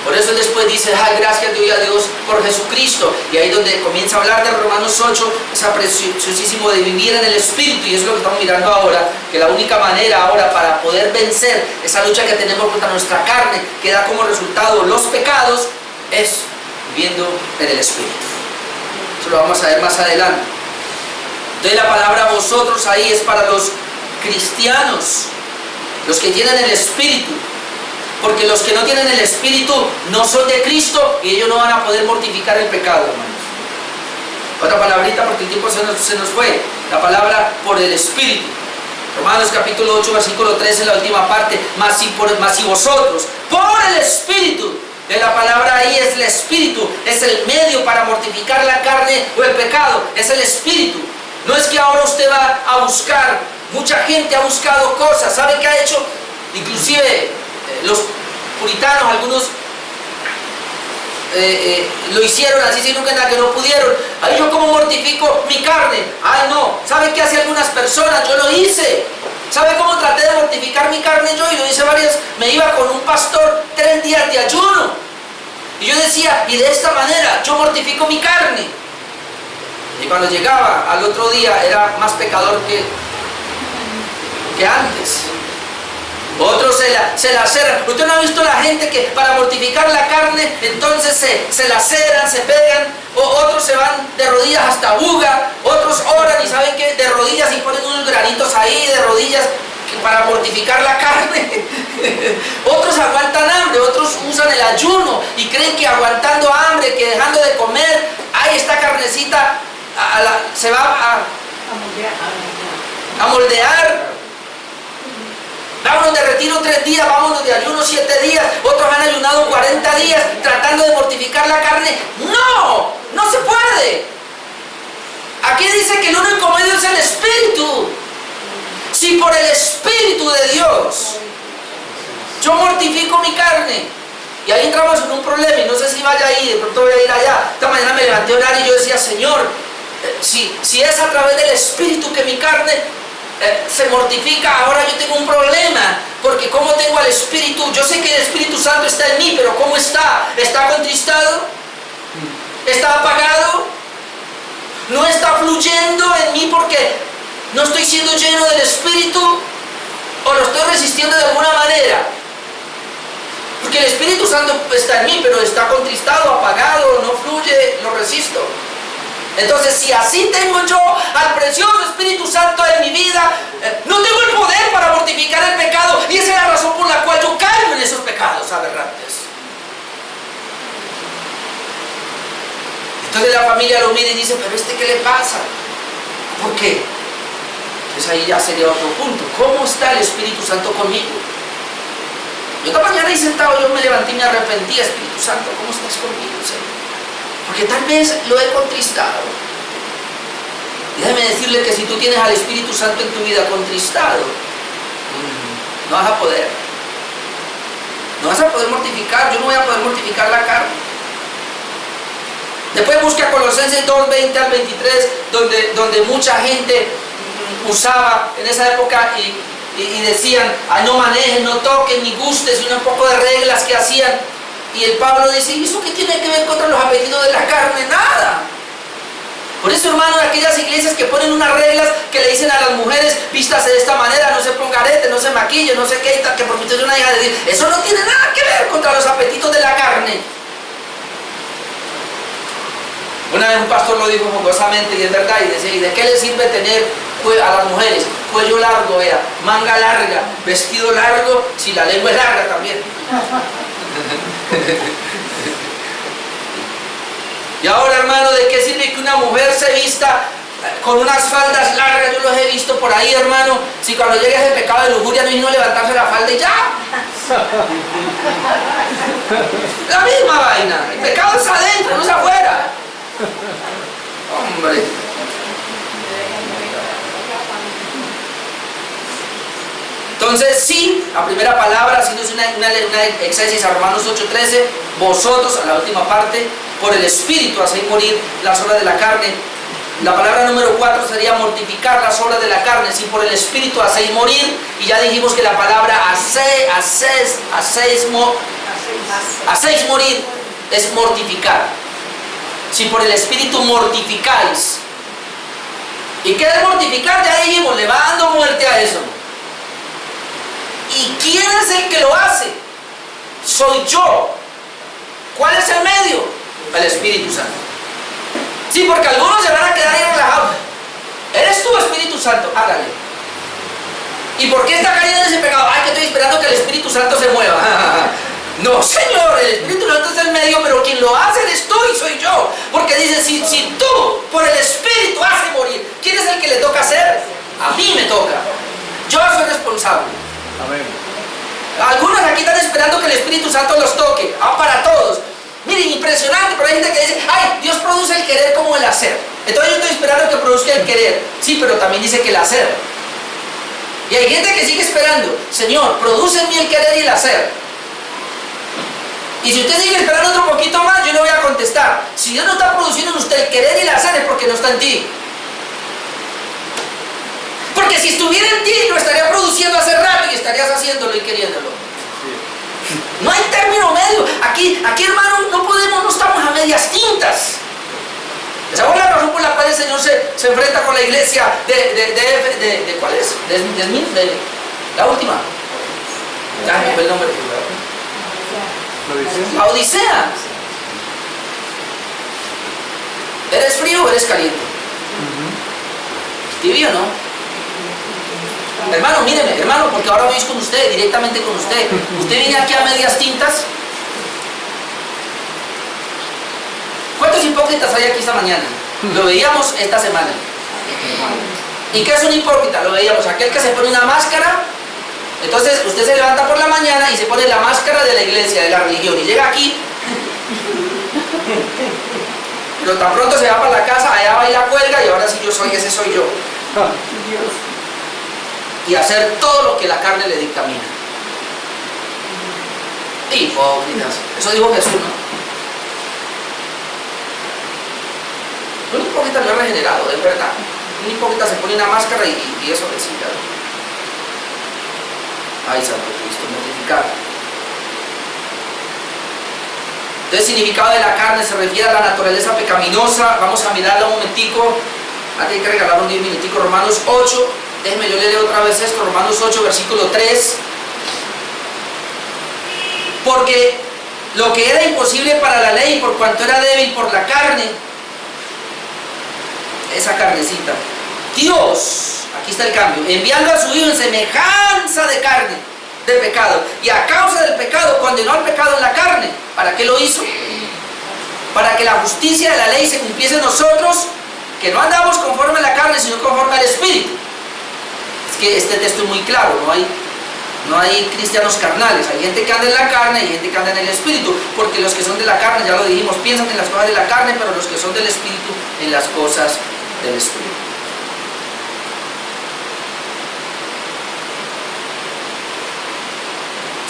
Speaker 1: Por eso él después dice: ay, gracias doy a Dios por Jesucristo. Y ahí donde comienza a hablar de Romanos 8, es preciosísimo de vivir en el Espíritu, y es lo que estamos mirando ahora, que la única manera ahora para poder vencer esa lucha que tenemos contra nuestra carne, que da como resultado los pecados, es viviendo en el Espíritu. Eso lo vamos a ver más adelante. Entonces la palabra vosotros ahí es para los cristianos, los que tienen el Espíritu. Porque los que no tienen el Espíritu no son de Cristo y ellos no van a poder mortificar el pecado, hermanos. Otra palabrita porque el tiempo se nos fue. La palabra por el Espíritu. Romanos capítulo 8, versículo 13, la última parte. Mas si vosotros, por el Espíritu, de la palabra ahí es el Espíritu, es el medio para mortificar la carne o el pecado, es el Espíritu. No es que ahora usted va a buscar, mucha gente ha buscado cosas, ¿sabe qué ha hecho? Inclusive los puritanos, algunos lo hicieron así sin nunca nada, que no pudieron. Ay, yo como mortifico mi carne. Ay, no. ¿Sabe qué hacen algunas personas? Yo lo hice. ¿Sabe cómo traté de mortificar mi carne yo? Y lo hice varias. Me iba con un pastor 3 días de ayuno. Y yo decía, y de esta manera yo mortifico mi carne. Y cuando llegaba al otro día era más pecador que antes. Otros se laceran. ¿Usted no ha visto la gente que para mortificar la carne entonces se laceran, se pegan? Otros se van de rodillas hasta buga. Otros oran y saben que de rodillas y ponen unos granitos ahí de rodillas para mortificar la carne. Otros aguantan hambre, otros usan el ayuno y creen que aguantando hambre, que dejando de comer, ahí esta carnecita se va a moldear. Vámonos de retiro 3 días, vámonos de ayuno 7 días, otros han ayunado 40 días tratando de mortificar la carne. ¡No! ¡No se puede! Aquí dice que el único medio es el Espíritu. Si por el Espíritu de Dios yo mortifico mi carne, y ahí entramos en un problema, y no sé si vaya ahí, de pronto voy a ir allá. Esta mañana me levanté a orar y yo decía, Señor, si es a través del Espíritu que mi carne se mortifica, ahora yo tengo un problema, porque como tengo al Espíritu, yo sé que el Espíritu Santo está en mí, pero ¿cómo está? ¿Está contristado? ¿Está apagado? ¿No está fluyendo en mí porque no estoy siendo lleno del Espíritu? ¿O lo estoy resistiendo de alguna manera? Porque el Espíritu Santo está en mí, pero está contristado, apagado, no fluye, lo resisto. Entonces, si así tengo yo al precioso Espíritu Santo en mi vida, no tengo el poder para mortificar el pecado, y esa es la razón por la cual yo caigo en esos pecados aberrantes. Entonces la familia lo mira y dice, pero ¿qué le pasa? ¿Por qué? Pues ahí ya sería otro punto. ¿Cómo está el Espíritu Santo conmigo? Yo esta mañana ahí sentado, yo me levanté y me arrepentí. Espíritu Santo, ¿cómo estás conmigo, Señor? Porque tal vez lo he contristado. Y déjeme decirle que si tú tienes al Espíritu Santo en tu vida contristado, no vas a poder. No vas a poder mortificar. Yo no voy a poder mortificar la carne. Después busca Colosenses 2, 20 al 23, donde mucha gente usaba en esa época y decían, ay, no manejen, no toquen, ni gustes, y un poco de reglas que hacían. Y el Pablo dice, ¿y eso qué tiene que ver contra los apetitos de la carne? Nada. Por eso, hermano, de aquellas iglesias que ponen unas reglas que le dicen a las mujeres, vístase de esta manera, no se ponga arete, no se maquille, no sé qué, que porque usted es una hija de Dios. Eso no tiene nada que ver contra los apetitos de la carne. Una vez un pastor lo dijo jocosamente, y es verdad, y decía, ¿y de qué le sirve tener a las mujeres cuello largo, vea, manga larga, vestido largo, si la lengua es larga también? Y ahora, hermano, ¿de qué sirve que una mujer se vista con unas faldas largas? Yo los he visto por ahí, hermano. Si cuando llega ese pecado de lujuria no es no levantarse la falda y ya. La misma vaina. El pecado es adentro, no es afuera. Hombre. Entonces, sí, la primera palabra, haciéndose una exégesis a Romanos 8:13, vosotros, a la última parte, por el Espíritu hacéis morir las obras de la carne. La palabra número 4 sería mortificar las obras de la carne. Si por el Espíritu hacéis morir, y ya dijimos que la palabra hacéis morir es mortificar. Si por el Espíritu mortificáis. ¿Y qué es mortificar? Ya dijimos, le va dando muerte a eso. ¿Y quién es el que lo hace? Soy yo. ¿Cuál es el medio? El Espíritu Santo. Sí, porque algunos se van a quedar ahí relajados. Eres tú, Espíritu Santo, hágale. ¿Y por qué está cayendo en ese pecado? Ay, que estoy esperando que el Espíritu Santo se mueva. No, Señor, el Espíritu Santo es el medio, pero quien lo hace eres tú y soy yo. Porque dice, si tú por el Espíritu haces morir, ¿quién es el que le toca hacer? A mí me toca. Yo soy responsable.
Speaker 2: Amén.
Speaker 1: Algunos aquí están esperando que el Espíritu Santo los toque. Para todos. Miren, impresionante, pero hay gente que dice, ay, Dios produce el querer como el hacer. Entonces yo estoy esperando que produzca el querer. Sí, pero también dice que el hacer. Y hay gente que sigue esperando, Señor, produce en mí el querer y el hacer. Y si usted sigue esperando otro poquito más, yo le voy a contestar. Si Dios no está produciendo en usted el querer y el hacer, es porque no está en ti. Porque si estuviera en ti, lo estaría produciendo hace rato y estarías haciéndolo y queriéndolo. No hay término medio. Aquí hermano, no estamos a medias tintas. Esa es la razón por la cual el Señor se enfrenta con la iglesia de ¿cuál es? De la última. Ya me fue el nombre. La Odisea. ¿Eres frío o eres caliente? ¿Tibio o no? Hermano, míreme, hermano, porque ahora voy con usted, directamente con usted. ¿Usted viene aquí a medias tintas? ¿Cuántos hipócritas hay aquí esta mañana? Lo veíamos esta semana. ¿Y qué es un hipócrita? Lo veíamos, aquel que se pone una máscara. Entonces usted se levanta por la mañana y se pone la máscara de la iglesia, de la religión, y llega aquí, pero tan pronto se va para la casa, allá va y la cuelga, y ahora sí yo soy, ese soy yo. Y hacer todo lo que la carne le dictamina. Hipócritas. Eso dijo Jesús, ¿no? Un hipócrita no es regenerado, es verdad. Un hipócrita se pone una máscara y eso es sí, claro. Ay, Santo Cristo, mortificado. Entonces, significado de la carne se refiere a la naturaleza pecaminosa. Vamos a mirarlo un momentico. Antes que regalar un 10 minuticos. Romanos 8. Déjenme, yo le leo otra vez esto. Romanos 8, versículo 3. Porque lo que era imposible para la ley, por cuanto era débil por la carne, esa carnecita, Dios, aquí está el cambio, enviando a su Hijo en semejanza de carne, de pecado, y a causa del pecado condenó al pecado en la carne. ¿Para qué lo hizo? Para que la justicia de la ley se cumpliese en nosotros, que no andamos conforme a la carne, sino conforme al Espíritu. Es que este texto es muy claro, no hay cristianos carnales, hay gente que anda en la carne y gente que anda en el Espíritu, porque los que son de la carne, ya lo dijimos, piensan en las cosas de la carne, pero los que son del Espíritu, en las cosas del Espíritu.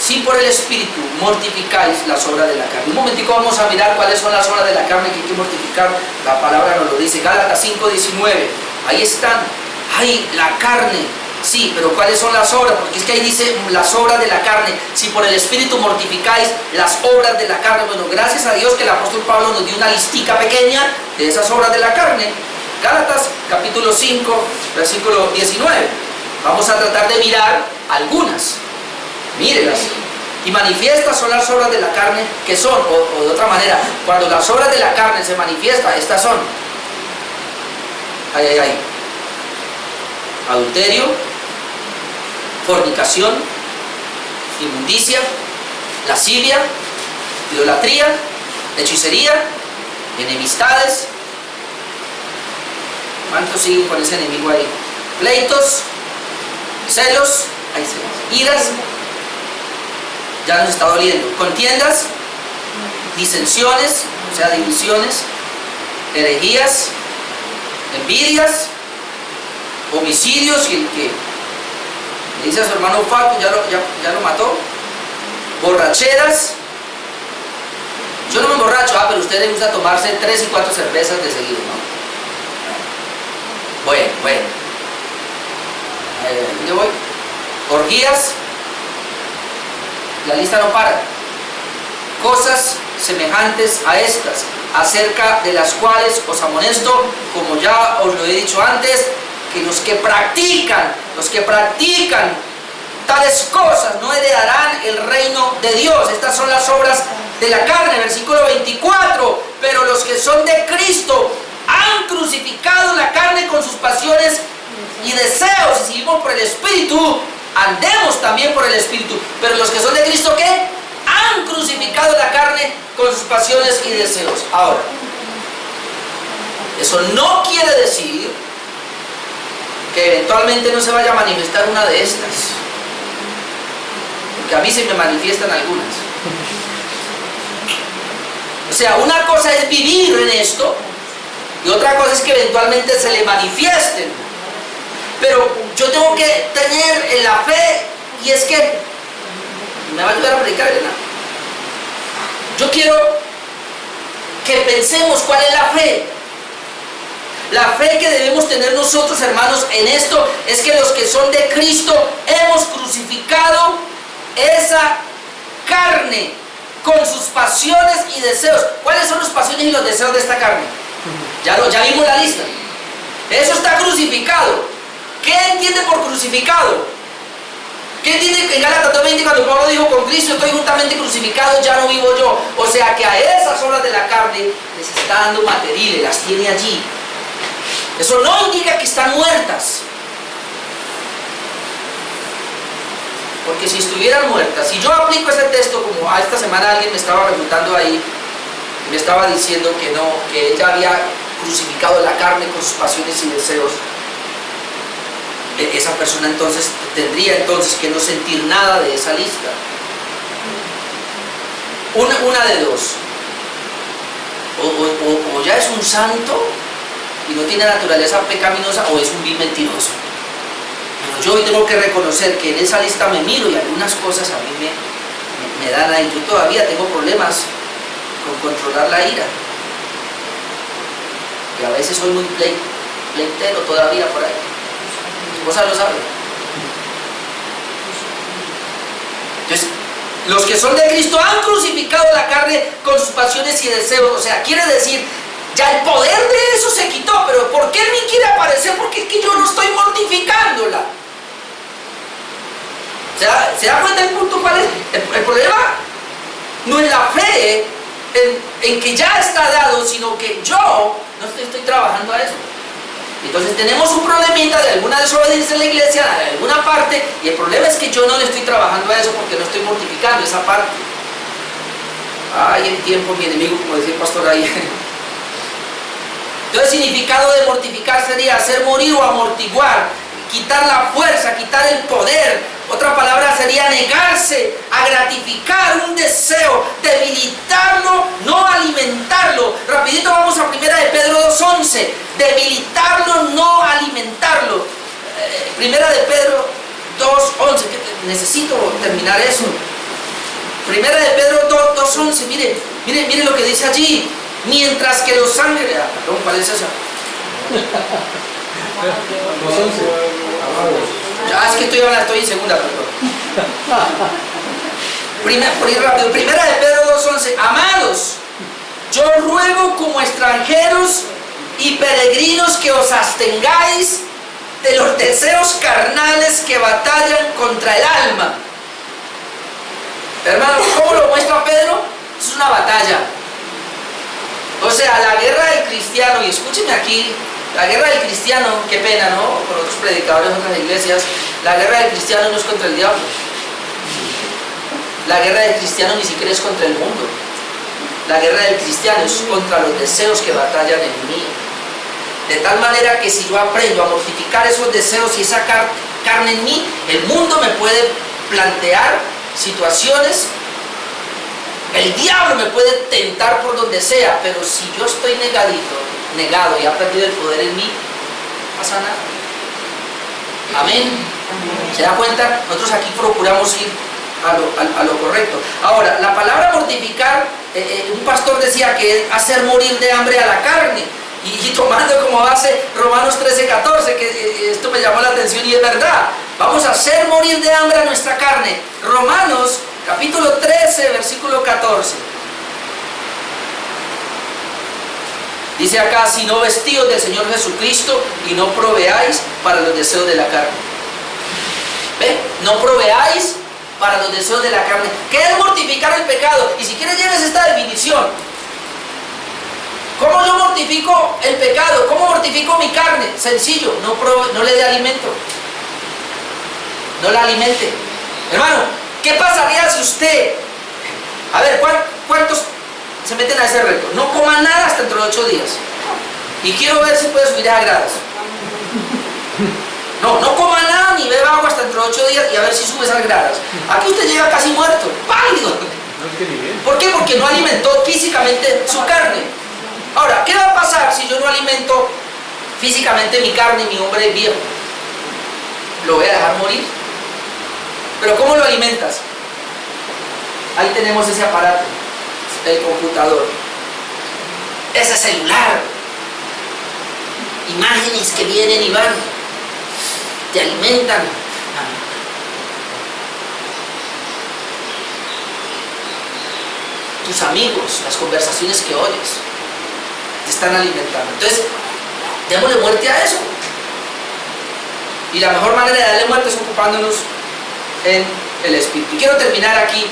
Speaker 1: Si por el Espíritu mortificáis las obras de la carne. Un momentico vamos a mirar cuáles son las obras de la carne que hay que mortificar. La palabra nos lo dice, Gálatas 5:19. Ahí están. Ay, la carne. Sí, pero ¿cuáles son las obras? Porque es que ahí dice las obras de la carne. Si por el Espíritu mortificáis las obras de la carne. Bueno, gracias a Dios que el apóstol Pablo nos dio una listica pequeña de esas obras de la carne. Gálatas capítulo 5, versículo 19. Vamos a tratar de mirar algunas. Mírelas. Y manifiestas son las obras de la carne, que son, o de otra manera, cuando las obras de la carne se manifiestan, estas son. Adulterio, fornicación, inmundicia, lascivia, idolatría, hechicería, enemistades. ¿Cuántos siguen con ese enemigo ahí? Pleitos, celos, iras. Ya nos está doliendo. Contiendas, disensiones, o sea, divisiones, herejías, envidias, homicidios, y el que le dice a su hermano Facu, ya lo mató, borracheras. Yo no me emborracho, pero a usted le gusta tomarse 3 y 4 cervezas de seguido, ¿no? Bueno. ¿Dónde voy? Orgías. La lista no para. Cosas semejantes a estas, acerca de las cuales os amonesto, como ya os lo he dicho antes, que los que practican tales cosas no heredarán el reino de Dios. Estas son las obras de la carne, versículo 24. Pero los que son de Cristo han crucificado la carne con sus pasiones y deseos. Y seguimos por el Espíritu, andemos también por el Espíritu. Pero los que son de Cristo, ¿qué? Han crucificado la carne con sus pasiones y deseos. Ahora, eso no quiere decir que eventualmente no se vaya a manifestar una de estas. Porque a mí se me manifiestan algunas. O sea, una cosa es vivir en esto y otra cosa es que eventualmente se le manifiesten. Pero yo tengo que tener en la fe, y es que me va a ayudar a predicar, Elena. Yo quiero que pensemos cuál es la fe. La fe que debemos tener nosotros, hermanos, en esto es que los que son de Cristo hemos crucificado esa carne con sus pasiones y deseos. ¿Cuáles son las pasiones y los deseos de esta carne? Ya vimos la lista. Eso está crucificado. ¿Qué entiende por crucificado? ¿Qué entiende en Gálatas 2:20 cuando Pablo dijo: con Cristo estoy juntamente crucificado, ya no vivo yo? O sea que a esas obras de la carne les está dando materiales, las tiene allí. Eso no indica que están muertas. Porque si estuvieran muertas, si yo aplico ese texto, como esta semana alguien me estaba preguntando ahí, me estaba diciendo que no, que ella había crucificado la carne con sus pasiones y deseos, esa persona entonces tendría que no sentir nada de esa lista. Una de dos: o ya es un santo y no tiene naturaleza pecaminosa, o es un vil mentiroso. Pero yo hoy tengo que reconocer que en esa lista me miro y algunas cosas a mí me dan ahí. Yo todavía tengo problemas con controlar la ira, y a veces soy muy pleitero todavía por ahí. Mi esposa lo sabe. Entonces, los que son de Cristo han crucificado la carne con sus pasiones y deseos. O sea, quiere decir, ya el poder de eso se quitó. Pero ¿por qué en mí quiere aparecer? Porque es que yo no estoy mortificándola. ¿Se da cuenta el punto cuál es? El problema no es la fe en que ya está dado, sino que yo no estoy trabajando a eso. Entonces tenemos un problemita de alguna desobediencia en la iglesia, de alguna parte, y el problema es que yo no le estoy trabajando a eso porque no estoy mortificando esa parte. Ay, el tiempo, mi enemigo, como decía el pastor ahí. Entonces, el significado de mortificar sería hacer morir o amortiguar, quitar la fuerza, quitar el poder. Otra palabra sería negarse a gratificar un deseo, debilitarlo, no alimentarlo. Rapidito vamos a 1 de Pedro 2:11. Debilitarlo, no alimentarlo. 1 de Pedro 2:11. Necesito terminar eso. 1 de Pedro 2:11. Mire lo que dice allí. Mientras que los ángeles... perdón, ¿cuál es esa? 2:11. Es que estoy en segunda, perdón. Primera de Pedro 2:11. Amados, yo ruego como extranjeros y peregrinos que os abstengáis de los deseos carnales que batallan contra el alma. Hermanos, ¿cómo lo muestra Pedro? Es una batalla. O sea, la guerra del cristiano, y escúcheme aquí, la guerra del cristiano, qué pena, ¿no? Con otros predicadores de otras iglesias, la guerra del cristiano no es contra el diablo. La guerra del cristiano ni siquiera es contra el mundo. La guerra del cristiano es contra los deseos que batallan en mí. De tal manera que si yo aprendo a mortificar esos deseos y esa carne en mí, el mundo me puede plantear situaciones. El diablo me puede tentar por donde sea, pero si yo estoy negado y ha perdido el poder en mí, no pasa nada. Amén. ¿Se da cuenta? Nosotros aquí procuramos ir a lo correcto. Ahora, la palabra mortificar, un pastor decía que es hacer morir de hambre a la carne. Y tomando como base Romanos 13:14, que esto me llamó la atención y es verdad. Vamos a hacer morir de hambre a nuestra carne. Romanos capítulo 13, versículo 14. Dice acá: sino vestidos del Señor Jesucristo y no proveáis para los deseos de la carne. ¿Ve? No proveáis para los deseos de la carne. ¿Qué es mortificar el pecado? Y si quieres lleves esta definición. ¿Cómo yo mortifico el pecado? ¿Cómo mortifico mi carne? Sencillo, no le dé alimento. no la alimente. Hermano, ¿qué pasaría si usted, a ver, ¿cuántos se meten a ese reto? No coman nada hasta dentro de 8 días. Y quiero ver si puede subir a gradas. No coma nada ni beba agua hasta dentro de 8 días y a ver si sube esas gradas. Aquí usted llega casi muerto, pálido. ¿Por qué? Porque no alimentó físicamente su carne. Ahora, ¿qué va a pasar si yo no alimento físicamente mi carne y mi hombre viejo? ¿Lo voy a dejar morir? ¿Pero cómo lo alimentas? Ahí tenemos ese aparato, el computador, ese celular, imágenes que vienen y van, te alimentan. Tus amigos, las conversaciones que oyes, te están alimentando. Entonces, démosle muerte a eso. Y la mejor manera de darle muerte es ocupándonos en el Espíritu. Y quiero terminar aquí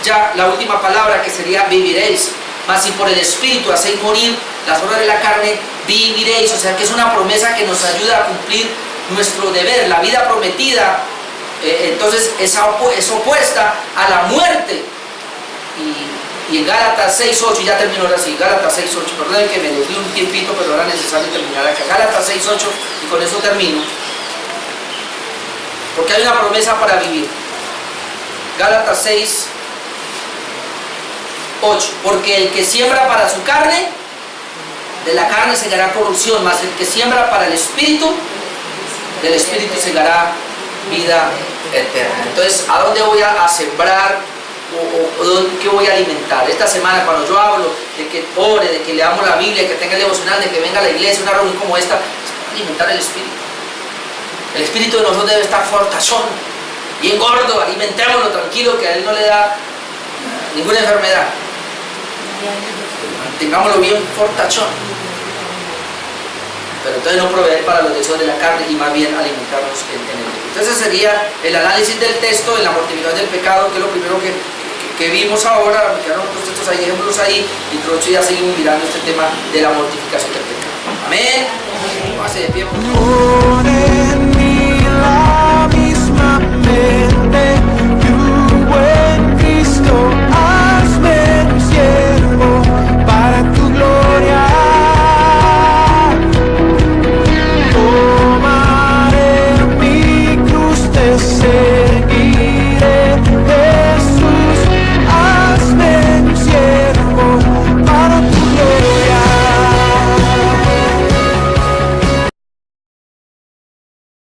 Speaker 1: ya la última palabra, que sería viviréis. Mas si por el Espíritu hacéis morir las obras de la carne, viviréis. O sea que es una promesa que nos ayuda a cumplir nuestro deber. La vida prometida, entonces es opuesta a la muerte. Y en Gálatas 6:8, ya termino ahora sí, Gálatas 6:8, perdón que me desvío un tiempito, pero era necesario terminar acá. Gálatas 6:8, y con eso termino. Porque hay una promesa para vivir. Gálatas 6:8, porque el que siembra para su carne, de la carne segará corrupción, mas el que siembra para el Espíritu, del Espíritu segará vida eterna. Entonces, ¿a dónde voy a sembrar? ¿Qué voy a alimentar? Esta semana, cuando yo hablo de que ore, de que leamos la Biblia, que tenga el devocional, de que venga a la iglesia, una reunión como esta, es para alimentar el Espíritu. El Espíritu de nosotros debe estar fortachón, bien gordo, alimentémoslo tranquilo, que a él no le da ninguna enfermedad. Tengámoslo bien fortachón. Pero entonces no proveer para los deseos de la carne y más bien alimentarnos en el Espíritu. Entonces sería el análisis del texto en la mortificación del pecado, que es lo primero que vimos ahora. Me quedaron otros textos ahí, dejémoslos ahí, y entre 8 días seguimos mirando este tema de la mortificación del pecado. Amén. Pase de pie, por favor.